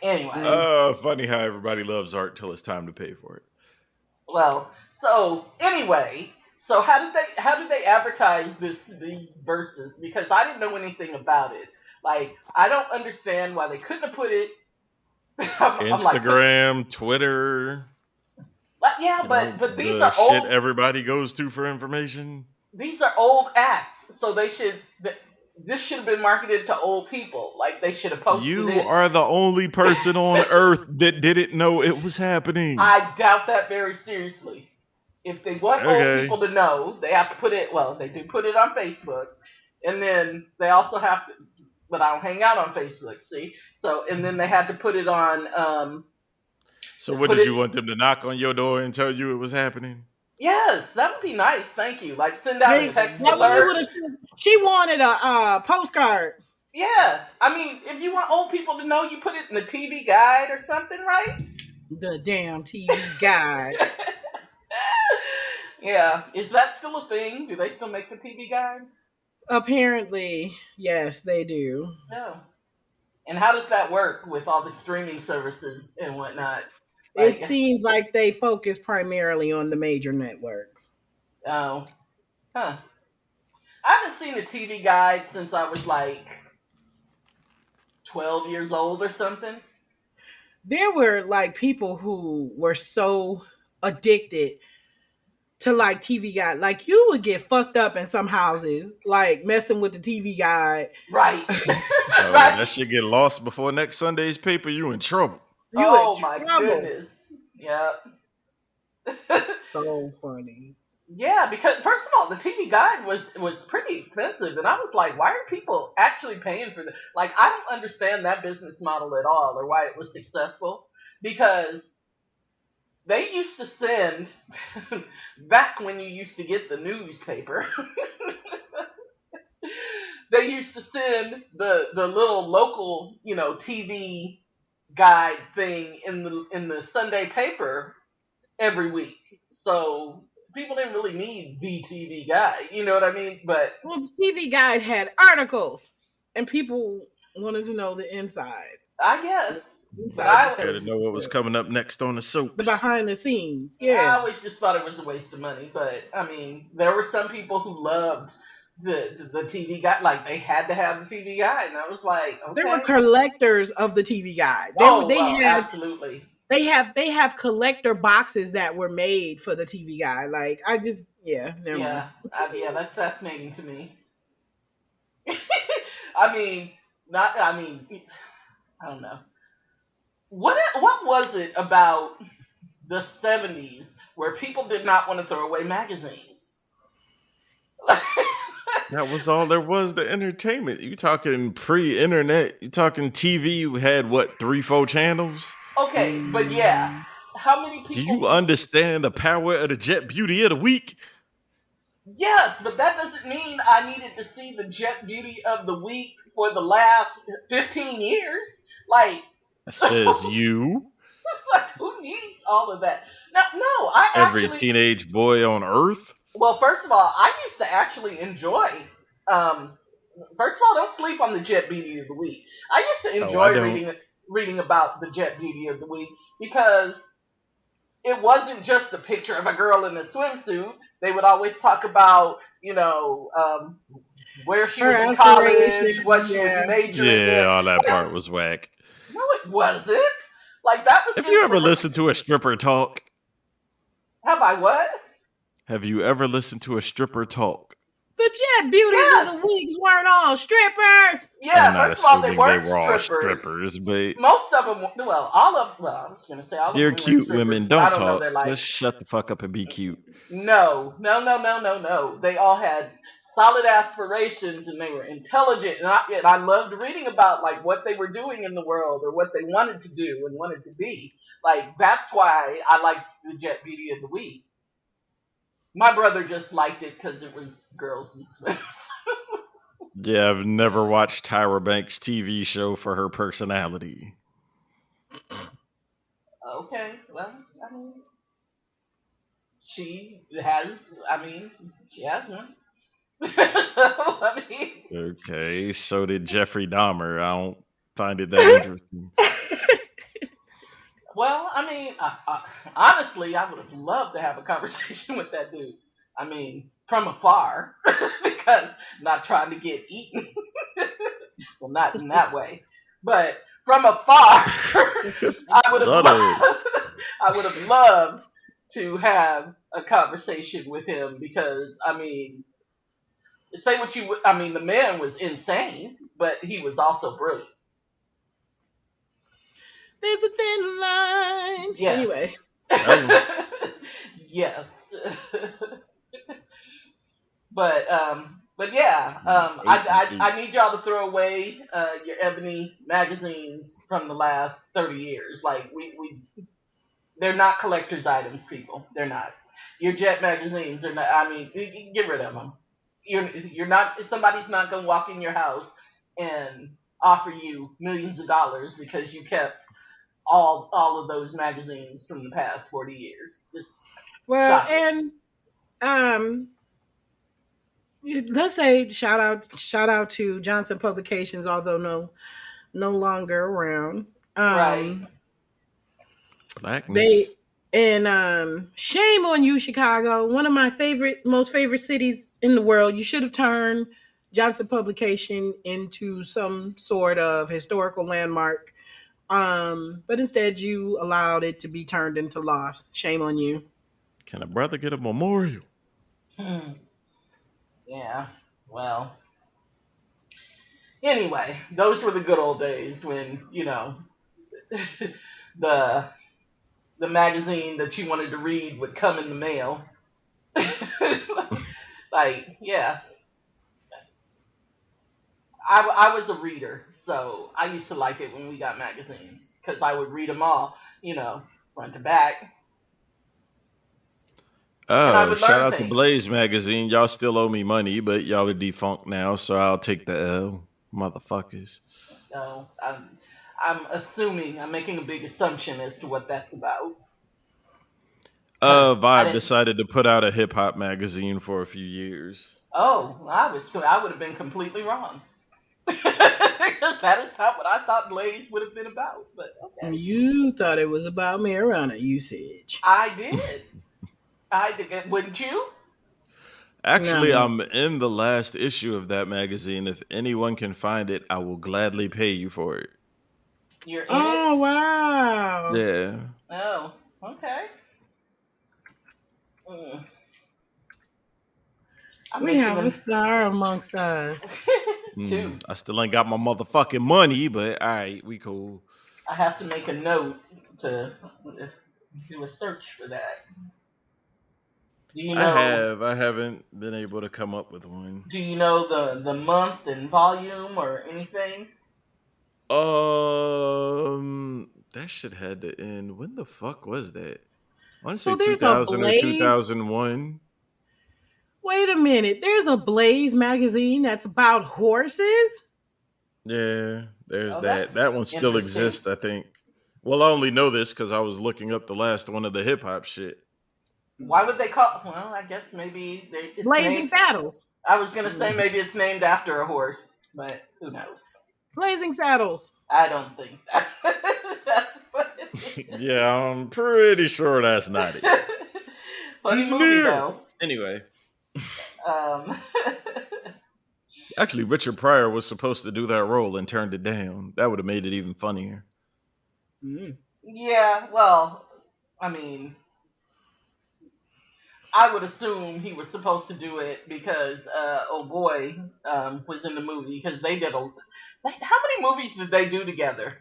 Anyway. Funny how everybody loves art till it's time to pay for it. Well, so anyway, so how did they advertise these verses? Because I didn't know anything about it. Like, I don't understand why they couldn't have put it. Instagram, Twitter. Yeah, but these the are shit old. Everybody goes to for information. These are old acts, so this should have been marketed to old people. Like, they should have posted it. You are the only person on earth that didn't know it was happening. I doubt that very seriously. If they want old people to know, they have to put it. Well, they do put it on Facebook, and then they also have to. But I don't hang out on Facebook, see. So, and then they had to put it on. So, what did you want them to knock on your door and tell you it was happening? Yes, that would be nice. Thank you. Like, send out a text alert. She wanted a postcard. Yeah, I mean, if you want old people to know, you put it in the TV guide or something, right? The damn TV guide. Yeah, is that still a thing? Do they still make the TV guide? Apparently, yes, they do. No. And how does that work with all the streaming services and whatnot? Like, it seems like they focus primarily on the major networks. Oh. Huh. I haven't seen a TV guide since I was like 12 years old or something. There were like people who were so addicted to like TV guide. Like, you would get fucked up in some houses, like messing with the TV guide. Right. Right. That shit get lost before next Sunday's paper. You in trouble. My goodness. Yeah. So funny. Yeah, because first of all, the TV guide was pretty expensive, and I was like, why are people actually paying for this? Like, I don't understand that business model at all, or why it was successful. Because they used to send back when you used to get the newspaper. They used to send the little local, TV guide thing in the Sunday paper every week. So people didn't really need the TV guide, you know what I mean? But the TV guide had articles, and people wanted to know the inside. I guess. I had to know what was coming up next on the soaps. The behind the scenes. Yeah. I always just thought it was a waste of money, but I mean, there were some people who loved the TV guide, like they had to have the TV guide, and I was like, okay. There were collectors of the TV guide. Absolutely. They have collector boxes that were made for the TV guide. Like, never mind. That's fascinating to me. I don't know. What was it about the 70s where people did not want to throw away magazines? That was all there was to entertainment. You talking pre-internet? You talking TV? You had what, 3, 4 channels? Okay, but yeah, how many Do people? you understand the power of the Jet Beauty of the Week? Yes, but that doesn't mean I needed to see the Jet Beauty of the Week for the last 15 years. Like, That says you. like who needs all of that? No, I Every actually. teenage boy on Earth. Well, first of all, I used to actually enjoy. Um, First of all, don't sleep on the Jet Beauty of the Week. I used to Oh, I enjoy don't. reading about the Jet Beauty of the Week because it wasn't just a picture of a girl in a swimsuit. They would always talk about, where she Her was in aspiration, college, what she was yeah. majoring in. Yeah, all that Like, part was whack. no, it wasn't. Like that was Have you ever information. listened to a stripper talk? Have I what? Have you ever listened to a stripper talk? The Jet Beauties of Yes. the Weeks weren't all strippers. Yeah. I'm not First of all, they assuming they weren't were all strippers. strippers, but Most of them, well, all of, well, I was gonna say all of they're them were cute strippers, women. but I Don't don't know talk. their life. Just shut the fuck up and be cute. No, no, no, no, no, no. They all had solid aspirations and they were intelligent, and I loved reading about like what they were doing in the world or what they wanted to do and wanted to be. Like that's why I liked the Jet Beauty of the Week. My brother just liked it because it was girls in swims. Yeah, I've never watched Tyra Banks' TV show for her personality. Okay, well, I mean, she has. I mean, she has one. So I mean, Okay, so did Jeffrey Dahmer. I don't find it that interesting. well, I mean, honestly, I would have loved to have a conversation with that dude. I mean, from afar, because not trying to get eaten. Well, not in that way, but from afar, I would have Subtle. loved. I would have loved to have a conversation with him because I mean, say what you would. I mean, the man was insane, but he was also brilliant. There's a thin line. Yes. Anyway. Yes. But yeah, I need y'all to throw away your ebony magazines from the last 30 years. Like they're not collector's items, people. They're not. Your Jet magazines are not. I mean, get rid of them. You're not. Somebody's not gonna walk in your house and offer you millions of dollars because you kept all of those magazines from the past 40 years. Just Well, stop it. and um let's say shout out to Johnson Publications, although no longer around. Right. They Blackness. and shame on you, Chicago, one of my most favorite cities in the world. You should have turned Johnson Publication into some sort of historical landmark. But instead you allowed it to be turned into lofts. Shame on you. Can a brother get a memorial? Hmm. Yeah. Well. Anyway, those were the good old days when the the magazine that you wanted to read would come in the mail. Like, yeah, I was a reader, so I used to like it when we got magazines because I would read them all, front to back, and I Oh, would shout learn out to things. Blaze Magazine. Y'all still owe me money, but y'all are defunct now, so I'll take the L. Motherfuckers. So I'm assuming I'm making a big assumption as to what that's about because I Vibe didn't. decided to put out a hip hop magazine for a few years. Oh, I would have been completely wrong. Because that is not what I thought Blaze would have been about. But okay, You thought it was about marijuana usage. I did. I did. Wouldn't you? Actually, No. I'm in the last issue of that magazine. If anyone can find it, I will gladly pay you for it. You're in it. Oh wow. Yeah. Oh, okay. Mm. I'm We making have a a star amongst us. two. I still ain't got my motherfucking money, but all right, we cool. I have to make a note to do a search for that. Do you I know? have. I haven't been able to come up with one. Do you know the month and volume or anything? That shit had to end. When the fuck was that? I want to say So there's a 2000 or Blaze. 2001. Wait a minute. There's a Blaze magazine that's about horses. Yeah, there's Oh, that. that's That one still interesting. exists, I think. Well, I only know this because I was looking up the last one of the hip hop shit. Why would they call? Well, I guess maybe it's Blazing named. Saddles. I was gonna say Mhm. maybe it's named after a horse, but who knows? Blazing Saddles. I don't think that. That's what it is. Yeah, I'm pretty sure that's not it. Funny He's movie near. though. Anyway, Um, actually, Richard Pryor was supposed to do that role and turned it down. That would have made it even funnier. Mm. yeah, well, I mean, I would assume he was supposed to do it because oh boy was in the movie because they did a. Like, how many movies did they do together?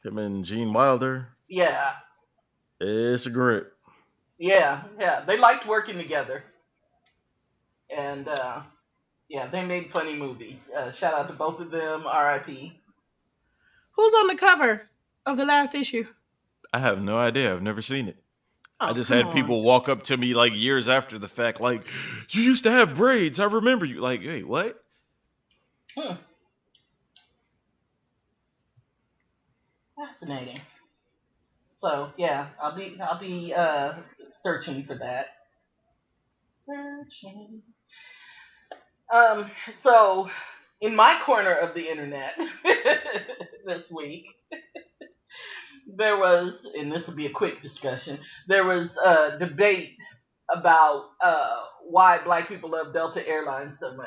Him and Gene Wilder. Yeah, It's a grip. yeah. They liked working together, and yeah, they made funny movies. Shout out to both of them. R.I.P. Who's on the cover of the last issue? I have no idea. I've never seen it. I Oh, just come had on. people walk up to me like years after the fact, like, you used to have braids. I remember you. Like, hey, what? Hmm, fascinating. So yeah, I'll be searching for that. Searching. Um, so in my corner of the internet this week, there was, and this will be a quick discussion. There was a debate about why Black people love Delta Airlines so much.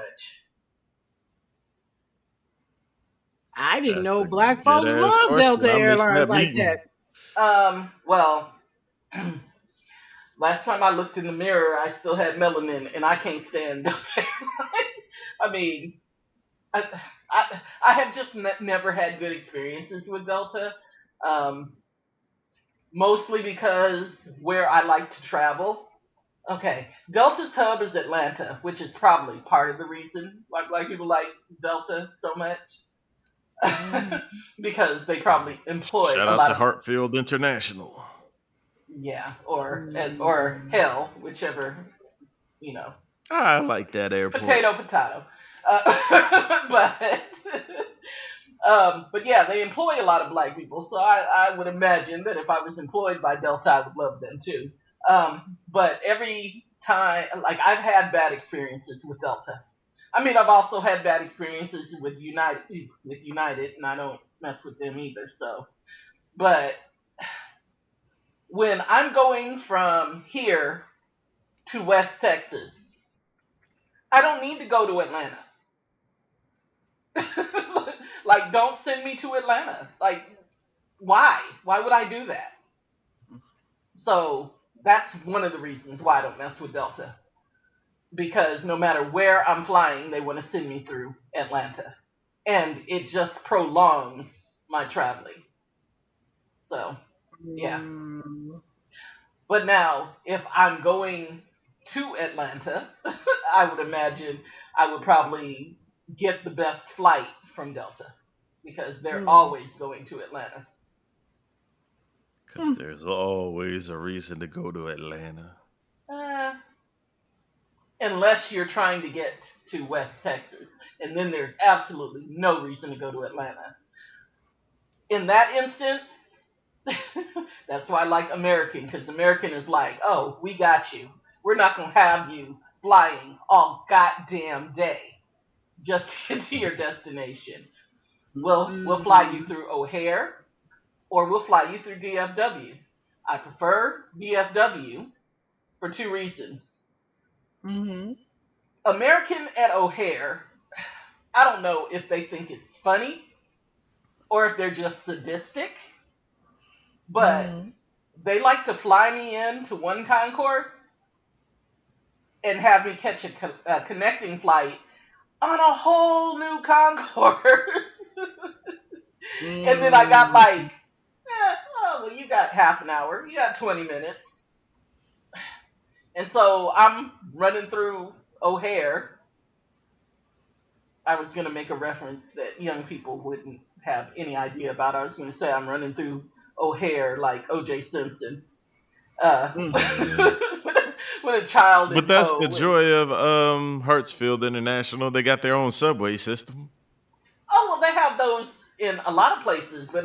I didn't That's know a black good folks ass love question. Delta I'm missing Airlines that like meeting. that. Well, last time I looked in the mirror, I still had melanin, and I can't stand Delta Airlines. I mean, I I have just never had good experiences with Delta. Um, Mostly because where I like to travel. Okay, Delta's hub is Atlanta, which is probably part of the reason why Black people like Delta so much. Mm. Because they probably employ Shout a out lot to of, Hartfield International. yeah, or Mm. hell, whichever, you know, I like that airport. potato. But but yeah, they employ a lot of Black people, so I would imagine that if I was employed by Delta, I would love them too. But every time, like I've had bad experiences with Delta. I mean, I've also had bad experiences with United, and I don't mess with them either. So, but when I'm going from here to West Texas, I don't need to go to Atlanta. Like, don't send me to Atlanta. Like, why? Why would I do that? So that's one of the reasons why I don't mess with Delta. Because no matter where I'm flying, they want to send me through Atlanta. And it just prolongs my traveling. So, yeah. Mm. But now, if I'm going to Atlanta, I would imagine I would probably get the best flight from Delta because they're Mm. always going to Atlanta. Because there's always a reason to go to Atlanta. Uh, unless you're trying to get to West Texas, and then there's absolutely no reason to go to Atlanta. In that instance, that's why I like American, because American is like, oh, we got you. We're not going to have you flying all goddamn day just to get to your destination. We'll fly you Mm. through O'Hare, or we'll fly you through DFW. I prefer DFW for two reasons. Mhm. American at O'Hare, I don't know if they think it's funny or if they're just sadistic, but Mhm. they like to fly me in to one concourse and have me catch a connecting flight on a whole new concourse. And then I got like, Mm. oh, well, you got half an hour, you got 20 minutes. And so I'm running through O'Hare. I was going to make a reference that young people wouldn't have any idea about. I was going to say I'm running through O'Hare like O.J. Simpson. Oh yeah. With a child in But that's the tow. joy of Hartsfield International. They got their own subway system. Oh, well, they have those in a lot of places, but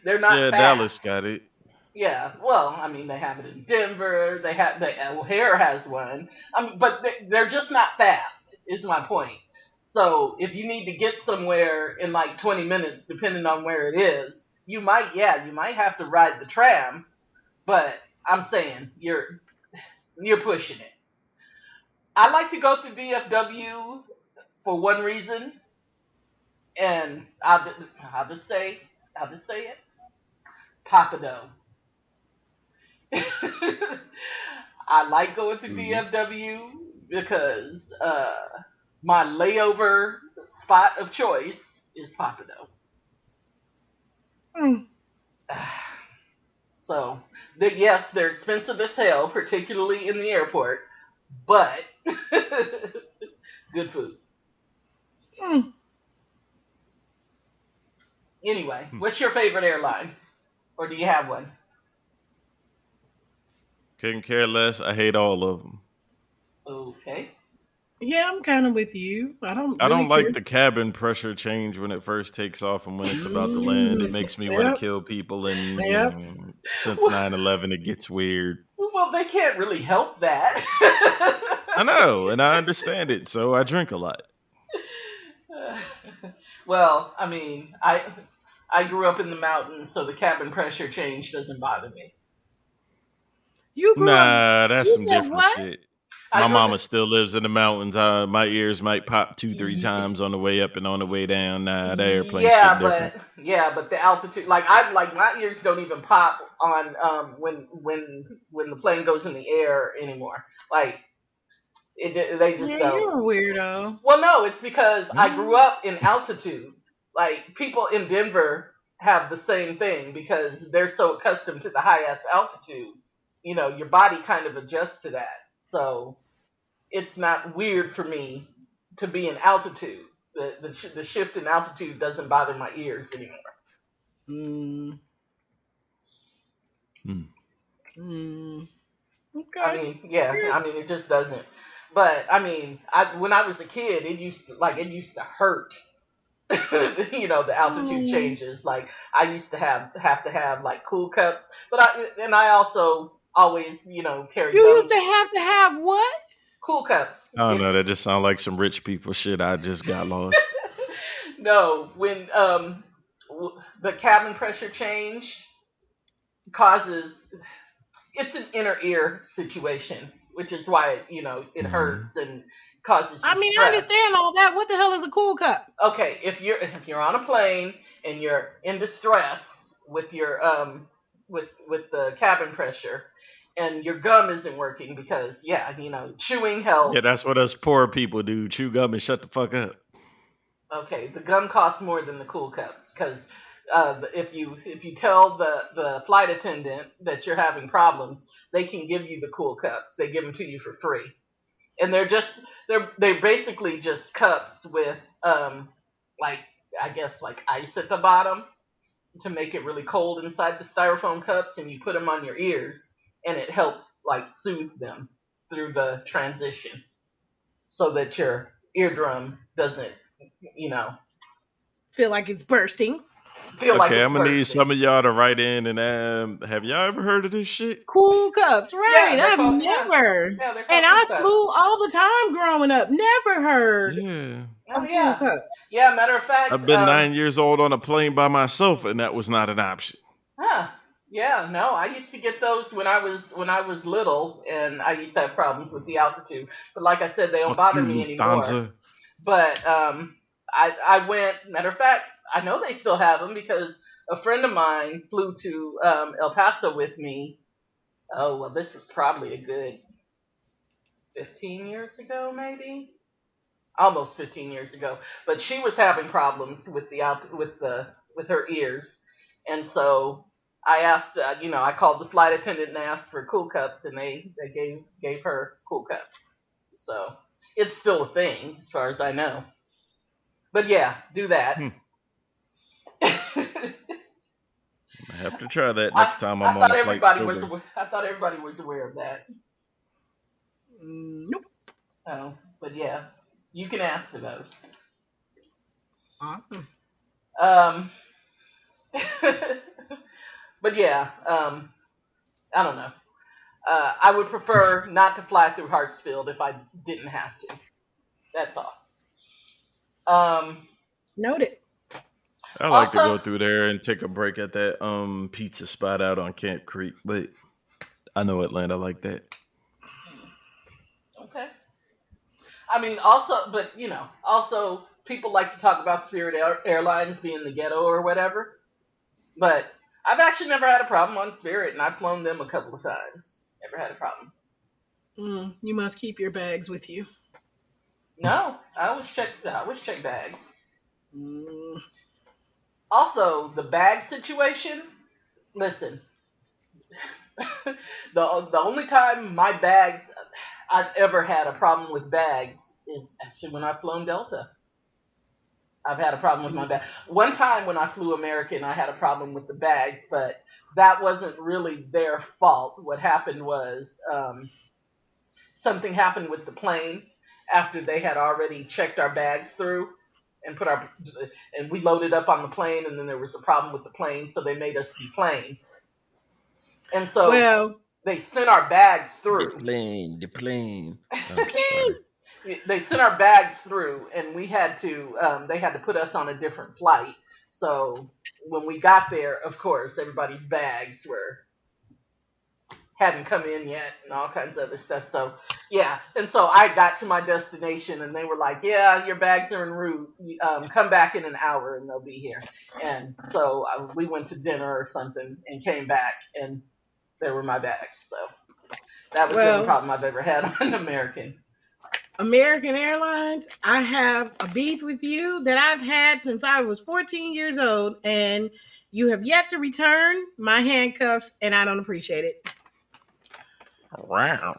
they're not Yeah, Dallas fast. got it. Yeah, well, I mean, they have it in Denver. O'Hare has one. But they're just not fast. Is my point. So if you need to get somewhere in like 20 minutes, depending on where it is, you might have to ride the tram. But I'm saying you're pushing it. I like to go through DFW for one reason, and I'll just say it, Papado. I like going to Yeah. DFW because my layover spot of choice is Papado. Mm. So, yes, they're expensive as hell, particularly in the airport, but good food. Mm. Anyway, what's your favorite airline? Or do you have one? Couldn't care less. I hate all of them. Okay. Yeah, I'm kind of with you. I don't I really don't care. like the cabin pressure change when it first takes off and when it's about to land. It Mm. makes me want to Yep. kill people. And, Yep. since Well, 9/11, it gets weird. well, they can't really help that. I know, and I understand it. So I drink a lot. Well, I mean, I grew up in the mountains, so the cabin pressure change doesn't bother me. You grew up. Nah, that's You some said different what? shit. I My grew up mama still lives in the mountains. My ears might pop two, three in, times on the way up and on the way down. Nah, the airplane shit yeah, different. but the altitude, like my ears don't even pop on when the plane goes in the air anymore. Like they just Yeah, don't. you're a weirdo. Well, no, it's because I grew Mm. up in altitude. Like people in Denver have the same thing because they're so accustomed to the highest altitude. Your body kind of adjusts to that. So it's not weird for me to be in altitude. The shift in altitude doesn't bother my ears anymore. Mm. Mm. Mm. I Okay. mean, yeah, I mean it just doesn't. But I mean, when I was a kid, it used to hurt. The altitude Mm. changes. Like I used to have to have like cool cups, but I also always carry You used gum to have what? cool cups. I don't know. That just sounds like some rich people shit. I just got lost. No, when the cabin pressure change causes it's an inner ear situation, which is why it Hmm. hurts and causes I you mean, I stress. understand all that. What the hell is a cool cup? Okay, if you're on a plane and you're in distress with your with the cabin pressure and your gum isn't working because chewing Yeah, helps. that's what us poor people do. Chew gum and shut the fuck up. Okay, the gum costs more than the cool cups because if you tell the flight attendant that you're having problems, they can give you the cool cups. They give them to you for free, and they're basically just cups with like I guess like ice at the bottom to make it really cold inside the styrofoam cups, and you put them on your ears, and it helps like soothe them through the transition so that your eardrum doesn't you know Feel like it's bursting. feel like Okay, it's I'm gonna need bursting. some of y'all to write in and have y'all ever heard of this shit? Cool cups, Yeah, right? they're I've called never. they're And called cool I cups. flew all the time growing up. Never heard Yeah. Oh of cool yeah, cup. yeah. Matter of fact, I've been 9 years old on a plane by myself, and that was not an option. huh? Yeah, no. I used to get those when I was little, and I used to have problems with the altitude. But like I said, they don't Fuck bother you, me anymore. Lufthansa. But I went. Matter of fact, I know they still have them because a friend of mine flew to El Paso with me. Oh well, this was probably a good 15 years ago, maybe almost 15 years ago. But she was having problems with the out with her ears, and so. I asked, I called the flight attendant and asked for cool cups, and they gave her cool cups. So it's still a thing as far as I know. But yeah, do that. Hmm. I have to try that I next time I I'm on thought a flight everybody was sober. I thought everybody was aware of that. Nope. Oh, but yeah, you can ask for those. Awesome. Um, but yeah, I don't know. I would prefer not to fly through Hartsfield if I didn't have to. That's all. Um, Noted. I like to also, go through there and take a break at that pizza spot out on Camp Creek, but I know Atlanta like that. okay. I mean, also, but also people like to talk about Spirit Airlines being the ghetto or whatever. But I've actually never had a problem on Spirit, and I've flown them a couple of times. Never had a problem. You must keep your bags with you. No, I always check bags. Mm. Also, the bag situation. Listen, the only time my bags I've ever had a problem with bags is actually when I've flown Delta. I've had a problem with my bag. One time when I flew American, I had a problem with the bags, but that wasn't really their fault. What happened was something happened with the plane after they had already checked our bags through and and we loaded up on the plane, and then there was a problem with the plane, so they made us deplane. And so Well, they sent our bags The through. plane, the plane. the Oh, sorry. plane. They sent our bags through, and they had to put us on a different flight. So when we got there, of course, everybody's bags were hadn't come in yet and all kinds of other stuff. So yeah, and so I got to my destination, and they were like, "Yeah, your bags are en route. Come back in an hour, and they'll be here." And so we went to dinner or something, and came back, and there were my bags. So that was the only Well, problem I've ever had on an American. American Airlines, I have a beef with you that I've had since I was 14 years old, and you have yet to return my handcuffs, and I don't appreciate it. Wow.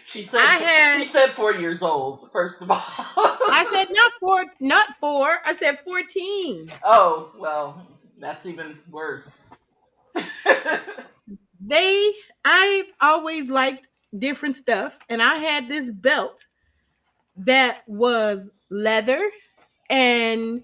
she I said had, she said 4 years old. First of all. I said not four. I said 14. Oh well, that's even worse. They, I always liked different stuff, and I had this belt that was leather, and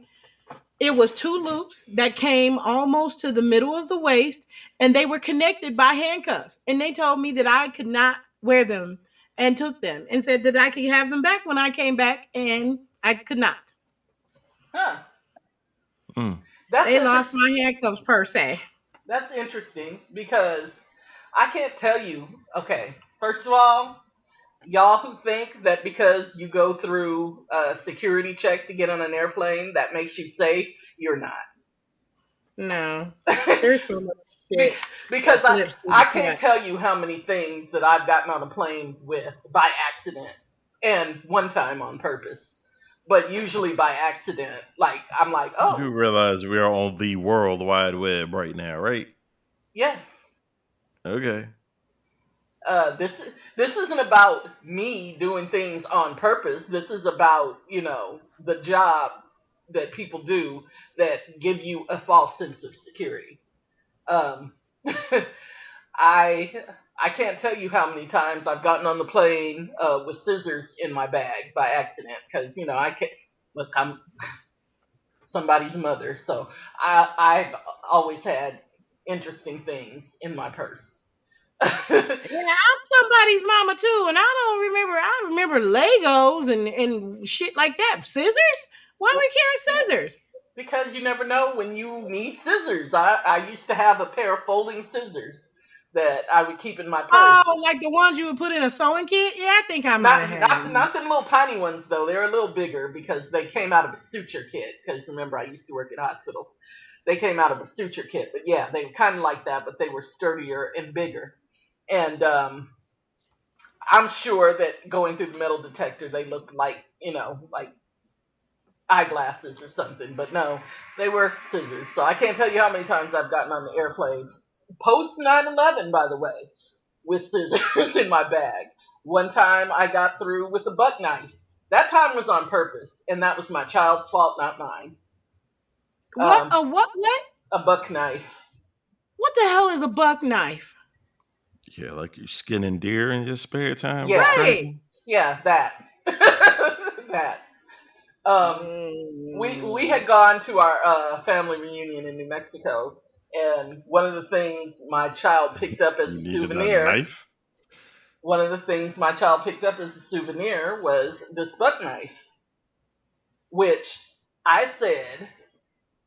it was two loops that came almost to the middle of the waist, and they were connected by handcuffs. And they told me that I could not wear them, and took them and said that I could have them back when I came back, and I could not. Huh? Mm. That's They lost interesting. my handcuffs per se. That's interesting because I can't tell you. Okay, first of all, y'all who think that because you go through a security check to get on an airplane that makes you safe, you're not. No, there's so much Be- shit that because slips through I the can't cracks. tell you how many things that I've gotten on a plane with by accident, and one time on purpose, but usually by accident. Like I'm like, You do oh realize we are on the World Wide Web right now, right? yes, Okay. this isn't about me doing things on purpose. This is about the job that people do that give you a false sense of security. Um, I I can't tell you how many times I've gotten on the plane with scissors in my bag by accident because I can't look. I'm somebody's mother, so I've always had interesting things in my purse. Yeah, I'm somebody's mama too, and I don't remember. I remember Legos and shit like that. Scissors? Why are Well, we carrying scissors? because you never know when you need scissors. I used to have a pair of folding scissors that I would keep in my purse. Oh, like the ones you would put in a sewing kit? Yeah, I think I might have Not had not one. not the little tiny ones though. They're a little bigger because they came out of a suture kit. Because remember, I used to work at hospitals. They came out of a suture kit, but yeah, they were kind of like that, but they were sturdier and bigger. And I'm sure that going through the metal detector, they looked like like eyeglasses or something. But no, they were scissors. So I can't tell you how many times I've gotten on the airplane post 9/11, by the way, with scissors in my bag. One time I got through with a buck knife. That time was on purpose, and that was my child's fault, not mine. What a what? What? A buck knife. What the hell is a buck knife? Yeah, like you're skinning deer in your spare time. Yeah. What's Right. cracking? Yeah, that. That. We had gone to our family reunion in New Mexico, and one of the things my child picked up as You a needed a souvenir. knife? One of the things my child picked up as a souvenir was this buck knife, which I said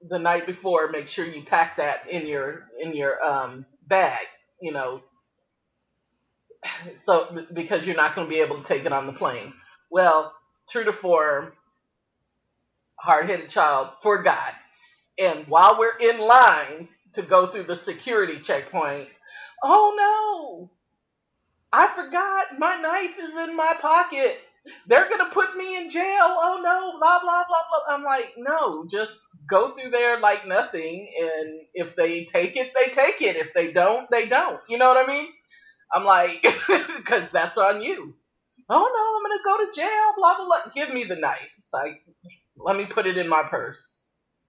the night before, make sure you pack that in your bag, you know, so because you're not going to be able to take it on the plane. Well, true to form, hard-headed child forgot, and while we're in line to go through the security checkpoint, oh no, I forgot my knife is in my pocket. They're gonna put me in jail. Oh no, blah blah blah blah. I'm like, no, just go through there like nothing, and if they take it, they take it. If they don't, they don't. You know what I mean? I'm like, because that's on you. Oh no, I'm gonna go to jail. Blah blah blah. Give me the knife. It's like, let me put it in my purse.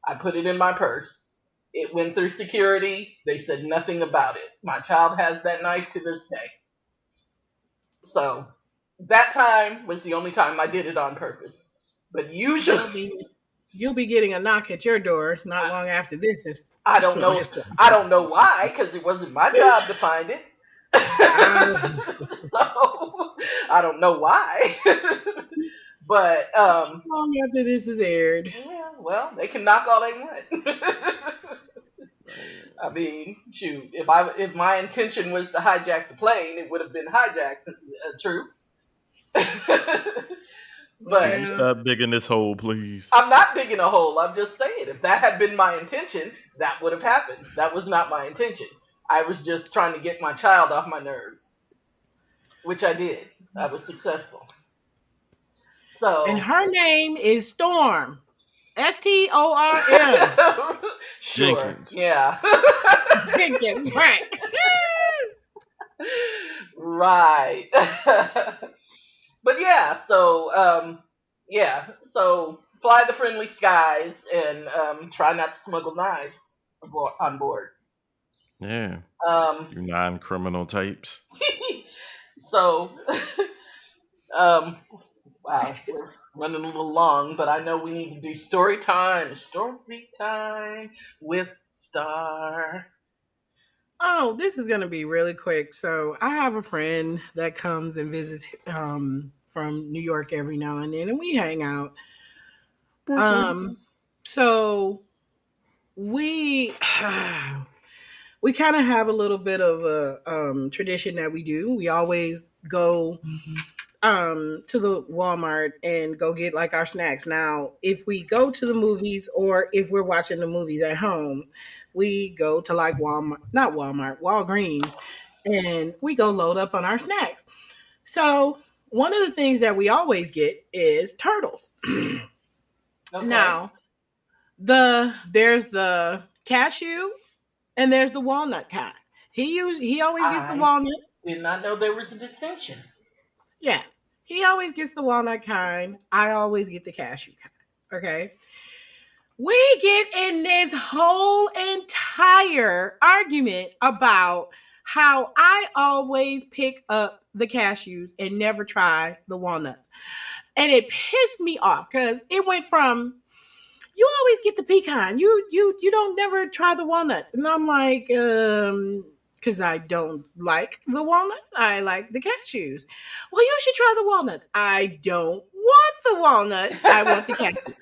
I put it in my purse. It went through security. They said nothing about it. My child has that knife to this day. So that time was the only time I did it on purpose. But usually, You'll be getting a knock at your door not long after this is. I don't know. I don't know why, because it wasn't my job to find it. So I don't know why. But long after this is aired. yeah, well, they can knock all they want. I mean, shoot, if my intention was to hijack the plane, it would have been hijacked. True. But Can you stop digging this hole, please? I'm not digging a hole. I'm just saying, if that had been my intention, that would have happened. That was not my intention. I was just trying to get my child off my nerves, which I did. I was successful. So, and her name is Storm. STORM. Sure. Jenkins. Yeah. Jenkins, right. Right. But yeah, so fly the friendly skies and try not to smuggle knives on board. Yeah. You non-criminal types. So, wow, we're running a little long, but I know we need to do story time with Star. Oh, this is going to be really quick. So I have a friend that comes and visits from New York every now and then, and we hang out. So we we kind of have a little bit of a tradition that we do. We always go to the Walmart and go get like our snacks. Now, if we go to the movies or if we're watching the movies at home, we go to like Walgreens, and we go load up on our snacks. So one of the things that we always get is turtles. Okay. Now, there's the cashew and there's the walnut kind. He always gets the walnut. Did not know there was a distinction. Yeah. He always gets the walnut kind. I always get the cashew kind. Okay. We get in this whole entire argument about how I always pick up the cashews and never try the walnuts. And it pissed me off because it went from, you always get the pecan. You don't never try the walnuts. And I'm like, because I don't like the walnuts. I like the cashews. Well, you should try the walnuts. I don't want the walnuts. I want the cashews.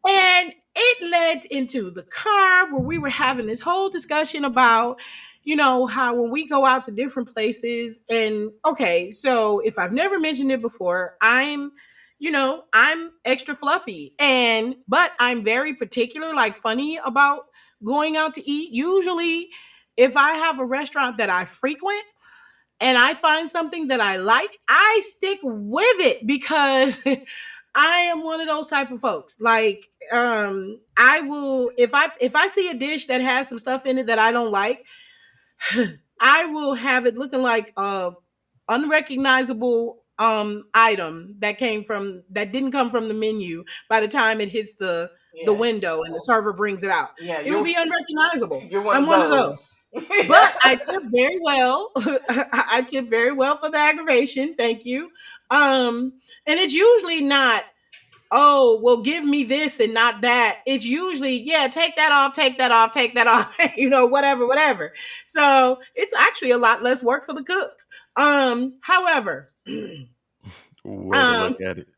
And it led into the car where we were having this whole discussion about, how when we go out to different places, and okay, so if I've never mentioned it before, I'm extra fluffy, but I'm very particular, like funny about going out to eat. Usually if I have a restaurant that I frequent and I find something that I like, I stick with it because I am one of those type of folks. Like, I will if I see a dish that has some stuff in it that I don't like, I will have it looking like a unrecognizable item that didn't come from the menu by the time it hits the window and the server brings it out. Yeah, It will be unrecognizable. you're one I'm of one of those. those. But I tip very well. I tip very well for the aggravation. Thank you. And it's usually not, oh, well, give me this and not that. It's usually, yeah, take that off, take that off, take that off, whatever, whatever. So it's actually a lot less work for the cooks. However, Way to look at it.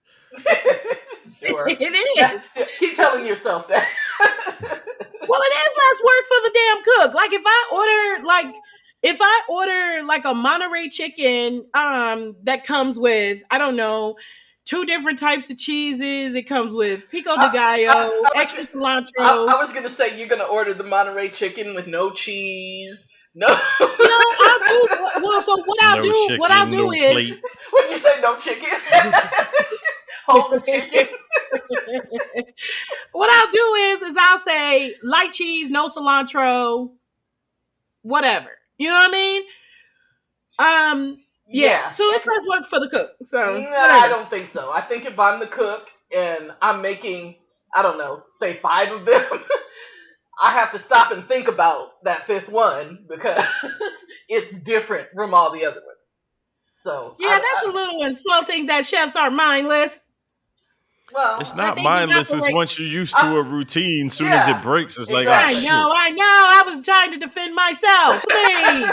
Sure. it is. Keep telling yourself that. Well, it is less work for the damn cook. Like if I order like a Monterey chicken, that comes with, I don't know, 2 different types of cheeses. It comes with pico de gallo, extra cilantro. I was gonna say you're gonna order the Monterey chicken with no cheese. No. I'll do. Well, so what I'll do is plate. When you say no chicken, hold the chicken. What I'll do is I'll say light cheese, no cilantro, whatever. You know what I mean? Yeah. So it's less work for the cook. So I don't think so. I think if I'm the cook and I'm making, I don't know, say 5 of them, I have to stop and think about that 5th one because it's different from all the other ones. So yeah, that's a little insulting that chefs are mindless. Well, it's not mindless. It's once you're used to a routine. Soon as it breaks, it's like, I know. I was trying to defend myself. Please.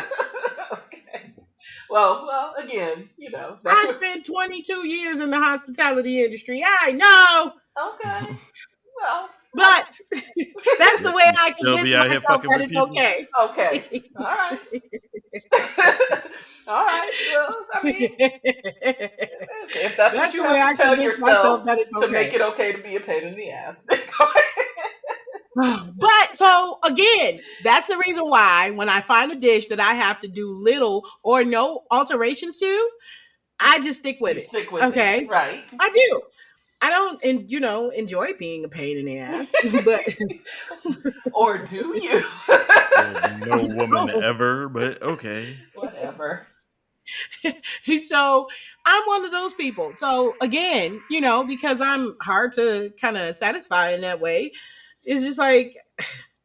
Okay. Well, again, I spent 22 years in the hospitality industry. I know. Okay. Well. But that's the way I convince myself that it's okay. Okay. All right. All right. Well, I mean, if that's what you have to tell yourself that it's okay. To make it okay to be a pain in the ass. But so again, that's the reason why when I find a dish that I have to do little or no alterations to, I just stick with it. Stick with it. Right. I do. I don't, enjoy being a pain in the ass, but or do you? No woman ever, but okay, whatever. So I'm one of those people. So again, because I'm hard to kind of satisfy in that way, it's just like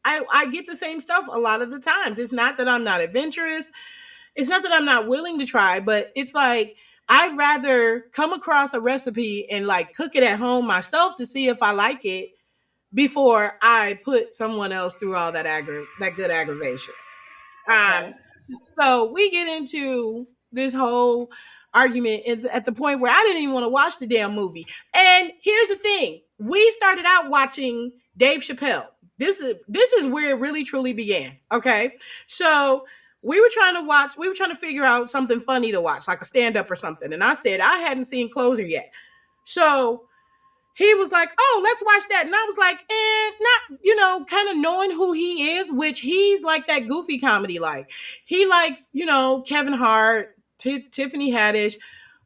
I get the same stuff a lot of the times. It's not that I'm not adventurous. It's not that I'm not willing to try, but it's like I'd rather come across a recipe and like cook it at home myself to see if I like it before I put someone else through all that good aggravation. Okay. So we get into this whole argument at the point where I didn't even want to watch the damn movie. And here's the thing. We started out watching Dave Chappelle. This is where it really truly began. Okay. So we were trying to figure out something funny to watch, like a stand-up or something. And I said, I hadn't seen Closer yet. So he was like, oh, let's watch that. And I was like, not, kind of knowing who he is, which he's like that goofy comedy. Like he likes, Kevin Hart, Tiffany Haddish,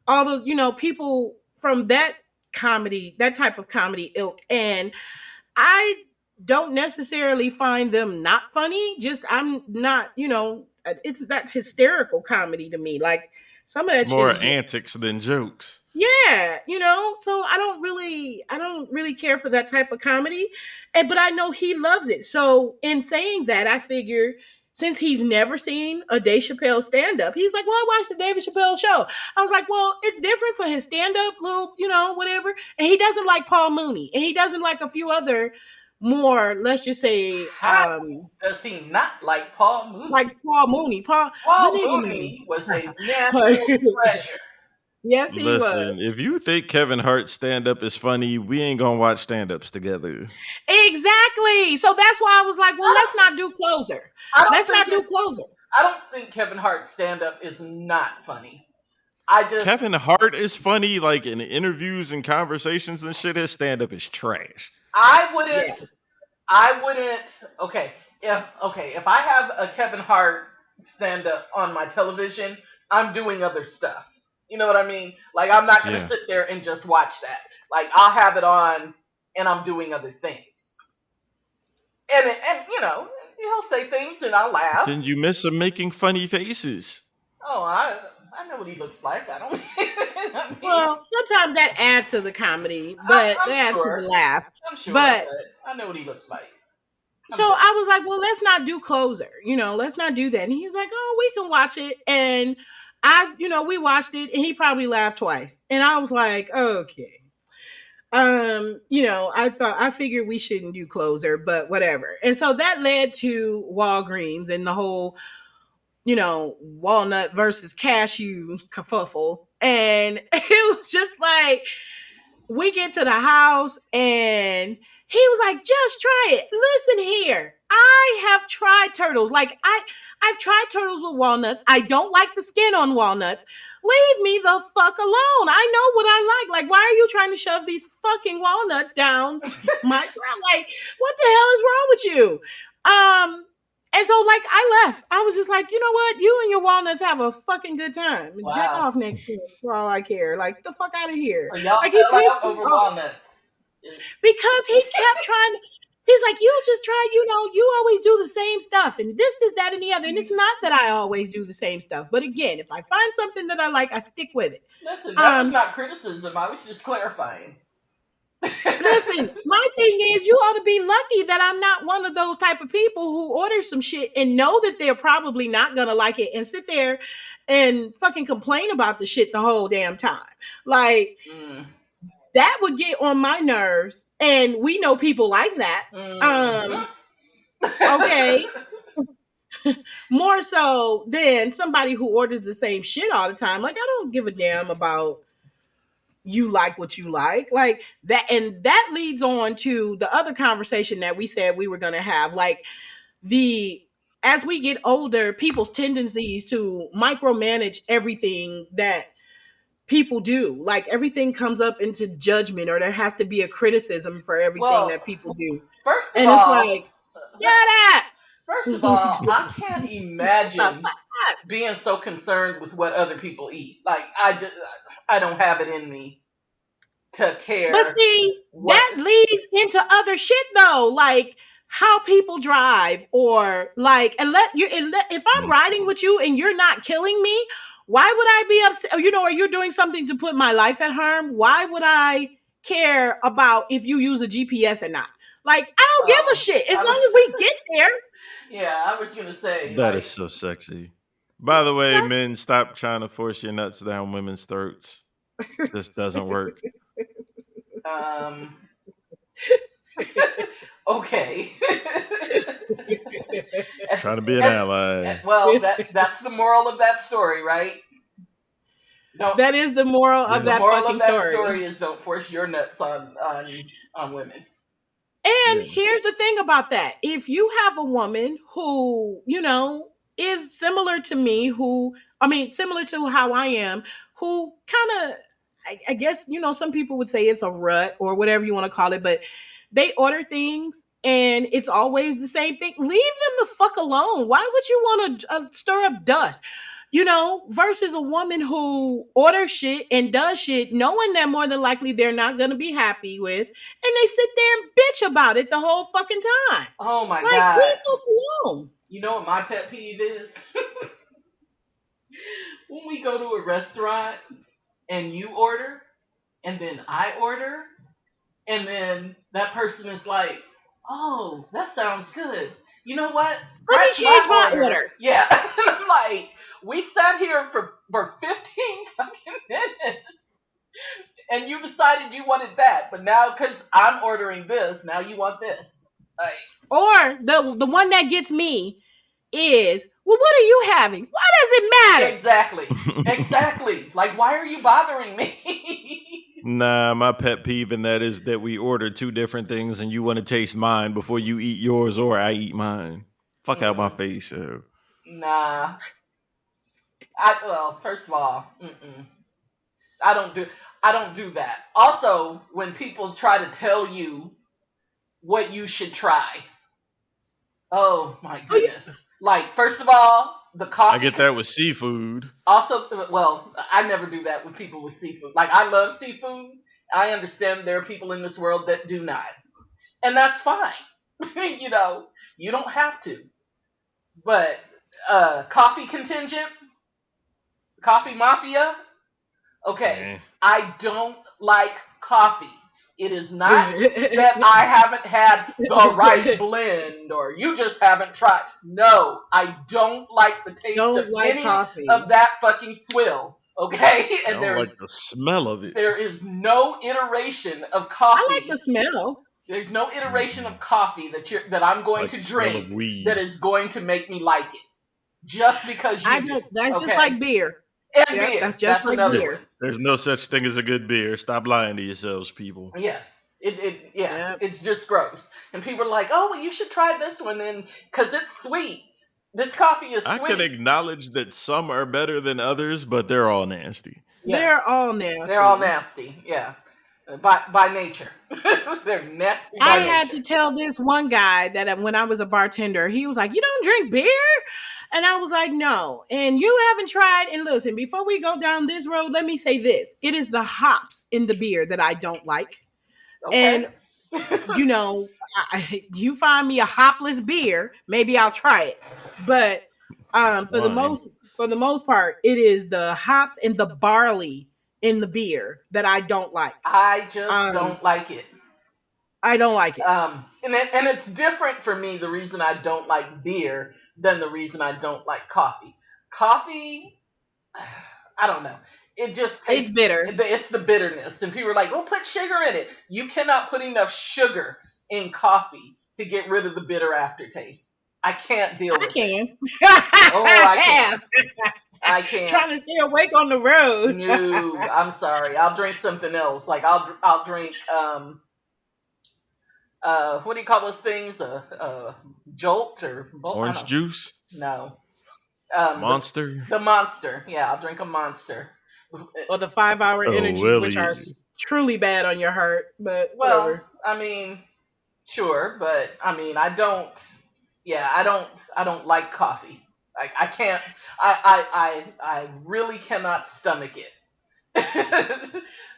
all the, people from that type of comedy ilk. And I don't necessarily find them not funny. Just I'm not, it's that hysterical comedy to me. Like some of that more antics than jokes. Yeah, so I don't really care for that type of comedy. But I know he loves it. So in saying that, I figure since he's never seen a Dave Chappelle stand-up, he's like, well, I watched the David Chappelle show. I was like, well, it's different for his stand-up, little, whatever. And he doesn't like Paul Mooney. And he doesn't like a few other more, let's just say, does he not like Paul Mooney? Like Paul Mooney. Paul Mooney was a national treasure. Yes, he was. Listen, if you think Kevin Hart's stand-up is funny, we ain't gonna watch stand-ups together. Exactly. So that's why I was like, well, let's not do Closer. Let's not do Closer. I don't think Kevin Hart's stand-up is not funny. Kevin Hart is funny, like in interviews and conversations and shit. His stand-up is trash. I wouldn't. Okay, if I have a Kevin Hart stand-up on my television, I'm doing other stuff. You know what I mean? Like I'm not gonna sit there and just watch that. Like I'll have it on and I'm doing other things. And he'll say things and I'll laugh. Then you miss him making funny faces. Oh, I know what he looks like. I don't. I mean, Well, sometimes that adds to the comedy, but I'm that adds to sure. the laugh. I'm sure, But but I know what he looks like. so I was like, well, let's not do Closer. Let's not do that. And he's like, oh, we can watch it. And we watched it and he probably laughed twice. And I was like, okay. I figured we shouldn't do Closer, but whatever. And so that led to Walgreens and the whole, walnut versus cashew kerfuffle. And it was just like, we get to the house and he was like, just try it. Listen here. I have tried turtles. Like I've tried turtles with walnuts. I don't like the skin on walnuts. Leave me the fuck alone. I know what I like. Like, why are you trying to shove these fucking walnuts down my throat? Like, what the hell is wrong with you? And so, like, I left. I was just like, you know what? You and your walnuts have a fucking good time. Wow. Jack off next year for all I care. Like, the fuck out of here. So y'all like, he pissed over me off walnuts. because he kept trying to. He's like, you just try, you always do the same stuff and this, that, and the other. And it's not that I always do the same stuff. But again, if I find something that I like, I stick with it. Listen, that was not criticism. I was just clarifying. Listen, my thing is you ought to be lucky that I'm not one of those type of people who order some shit and know that they're probably not going to like it and sit there and fucking complain about the shit the whole damn time. Like, that would get on my nerves. And we know people like that. Okay. More so than somebody who orders the same shit all the time. Like, I don't give a damn about you like what you like that. And that leads on to the other conversation that we said we were going to have. Like, as we get older, people's tendencies to micromanage everything that people do. Like, everything comes up into judgment, or there has to be a criticism for everything that people do. First of and all, it's like, shut up. First of all, I can't imagine being so concerned with what other people eat. Like, I don't have it in me to care. But see, that leads into other shit though, like how people drive, or like, if I'm riding with you and you're not killing me, why would I be upset? Or you're doing something to put my life at harm. Why would I care about if you use a GPS or not? Like, I don't give a shit as long as we get there. Yeah, I was gonna say that is so sexy. By the way, men, stop trying to force your nuts down women's throats. This doesn't work. Okay. Try to be an ally. Well, that's the moral of that story, right? That is the moral of that fucking story. The moral of that story is don't force your nuts on women. And here's the thing about that. If you have a woman who, is similar to me, similar to how I am, who kind of, I guess, some people would say it's a rut or whatever you want to call it, but they order things and it's always the same thing. Leave them the fuck alone. Why would you want to stir up dust? Versus a woman who orders shit and does shit knowing that more than likely they're not going to be happy with, and they sit there and bitch about it the whole fucking time. Oh my God. Leave folks alone. You know what my pet peeve is? When we go to a restaurant and you order and then I order and then that person is like, oh, that sounds good. You know what? Let me change my order. Yeah. I'm like, we sat here for 15 fucking minutes and you decided you wanted that, but now because I'm ordering this, now you want this. Like, or the one that gets me is, well, what are you having? Why does it matter? Exactly. Like, why are you bothering me? Nah, my pet peeve in that is that we order two different things and you want to taste mine before you eat yours or I eat mine. Fuck out my face. Nah. First of all, I don't do that. Also, when people try to tell you what you should try, oh my goodness! Like, first of all, the coffee. I get that with seafood. Also, I never do that with people with seafood. Like, I love seafood, I understand there are people in this world that do not. And that's fine. You don't have to. But coffee contingent, coffee mafia, okay. Eh. I don't like coffee. It is not that I haven't had the right blend or you just haven't tried. No, I don't like the taste of Don't like any coffee. of that fucking swill. Okay? I don't like the smell of it. There is no iteration of coffee. I like the smell. There's no iteration of coffee that I'm going Like to the smell drink of weed. that is going to make me like it. Just because you do. That's okay? just like beer. And Yep, beer. that's just like another beer. one. There's no such thing as a good beer. Stop lying to yourselves, people. Yes. Yep. It's just gross. And people are like, oh, well, you should try this one because it's sweet. This coffee is sweet. I can acknowledge that some are better than others, but they're all nasty. Yes. They're all nasty. They're all nasty, yeah. By nature. They're nasty by nature. had to tell this one guy that when I was a bartender, he was like, you don't drink beer? And I was like, no. And you haven't tried. And listen, before we go down this road, let me say this. It is the hops in the beer that I don't like. Okay. And, you find me a hopless beer, maybe I'll try it. But for the most part, it is the hops and the barley in the beer that I don't like. I just don't like it. I don't like it. And it's different for me, the reason I don't like beer than the reason I don't like coffee. Coffee, I don't know. It just tastes... It's bitter. It's the bitterness. And people are like, well, put sugar in it. You cannot put enough sugar in coffee to get rid of the bitter aftertaste. I can't deal with it. I can. I can't. Trying to stay awake on the road. No, I'm sorry. I'll drink something else. Like I'll drink what do you call those things? Jolt or orange juice? No. Monster? The Monster. Yeah, I'll drink a Monster. Or the 5-hour energies, which are truly bad on your heart. But whatever. I mean, sure, but I mean, I don't like coffee. Like I can't. I really cannot stomach it.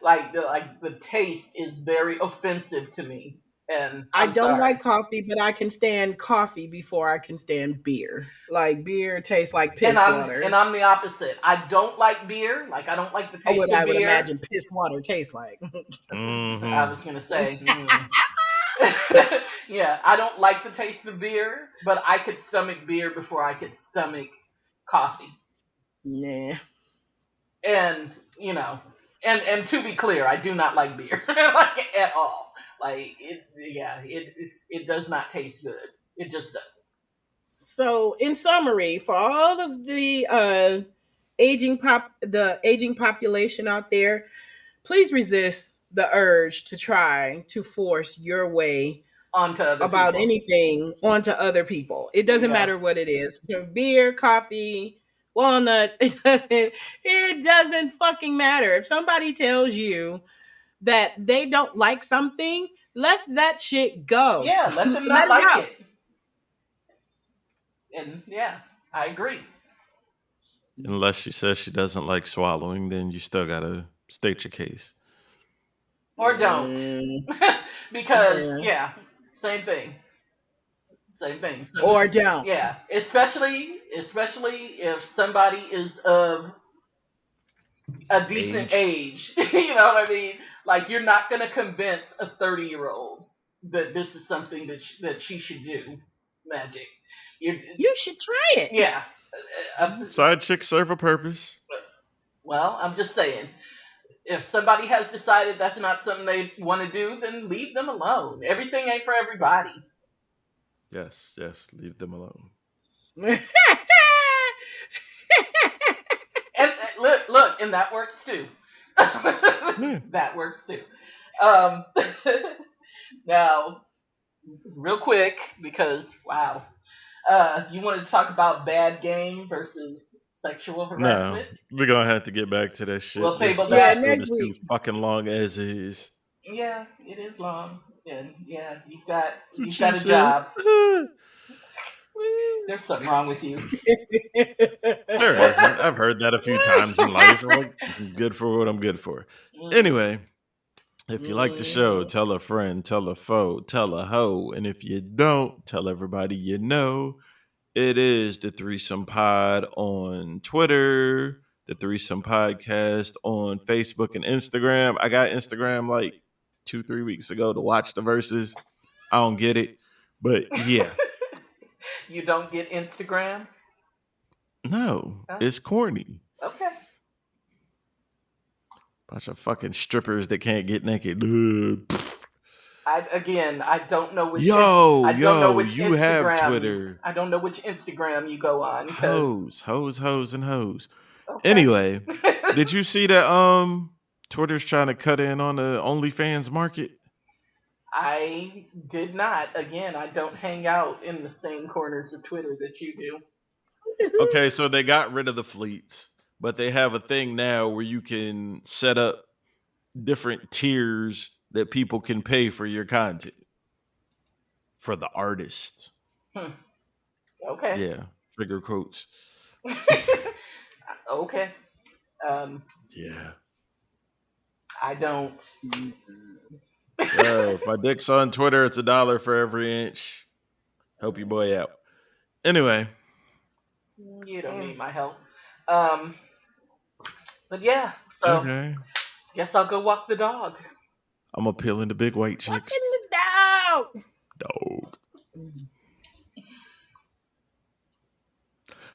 like the taste is very offensive to me. And I don't like coffee, but I can stand coffee before I can stand beer. Like beer tastes like piss water. And I'm the opposite. I don't like beer. Like I don't like the taste of beer. I would imagine piss water tastes like. Mm-hmm. I was gonna say. Yeah, I don't like the taste of beer, but I could stomach beer before I could stomach coffee. Nah. And and to be clear, I do not like beer like at all. Like it does not taste good. It just doesn't. So, in summary, for all of the aging population out there, please resist the urge to try to force your way onto other about people. anything onto other people. It doesn't matter what it is. Beer, coffee, walnuts, it doesn't fucking matter. If somebody tells you that they don't like something, let that shit go. Yeah, let them not like it. And yeah, I agree. Unless she says she doesn't like swallowing, then you still gotta state your case. Or don't. Because same thing. Same thing. So, or don't. Yeah. Especially if somebody is of a decent age. You know what I mean? Like you're not gonna convince a 30-year-old that this is something that she should do. Magic. You should try it. Yeah. Side chicks serve a purpose. Well, I'm just saying. If somebody has decided that's not something they want to do, then leave them alone. Everything ain't for everybody. Yes, leave them alone. And look, and that works too. That works too. Now, real quick, because wow, you wanted to talk about bad game versus sexual harassment? No, we're gonna have to get back to that shit. We'll table that next week. Too fucking long as is. Yeah, it is long, and you've got a job. There's something wrong with you. There isn't. I've heard that a few times in life. I'm good for what I'm good for. Anyway, If you like the show, Mm-hmm. tell a friend, tell a foe, tell a hoe. And if you don't, tell everybody you know. It is the Threesome Pod on Twitter, the Threesome Podcast on Facebook and Instagram. I got Instagram like 2-3 weeks ago to watch the Versuz. I don't get it. But yeah. You don't get Instagram? No, Huh? it's corny. Okay. Bunch of fucking strippers that can't get naked. I don't know which Yo, I don't know which you have Instagram Twitter. I don't know which Instagram you go on because Hoes, and hoes. okay. Anyway, did you see that Twitter's trying to cut in on the OnlyFans market? I did not. Again, I don't hang out in the same corners of Twitter that you do. Okay, so they got rid of the fleets, but they have a thing now where you can set up different tiers that people can pay for your content. For the artist. Okay. Yeah, figure quotes. Okay. Yeah. I don't. So if my dick's on Twitter, it's $1 for every inch. Help your boy out. Anyway. You don't need my help. But yeah, so Okay. guess I'll go walk the dog. I'm appealing to big white chicks. Walking the dog.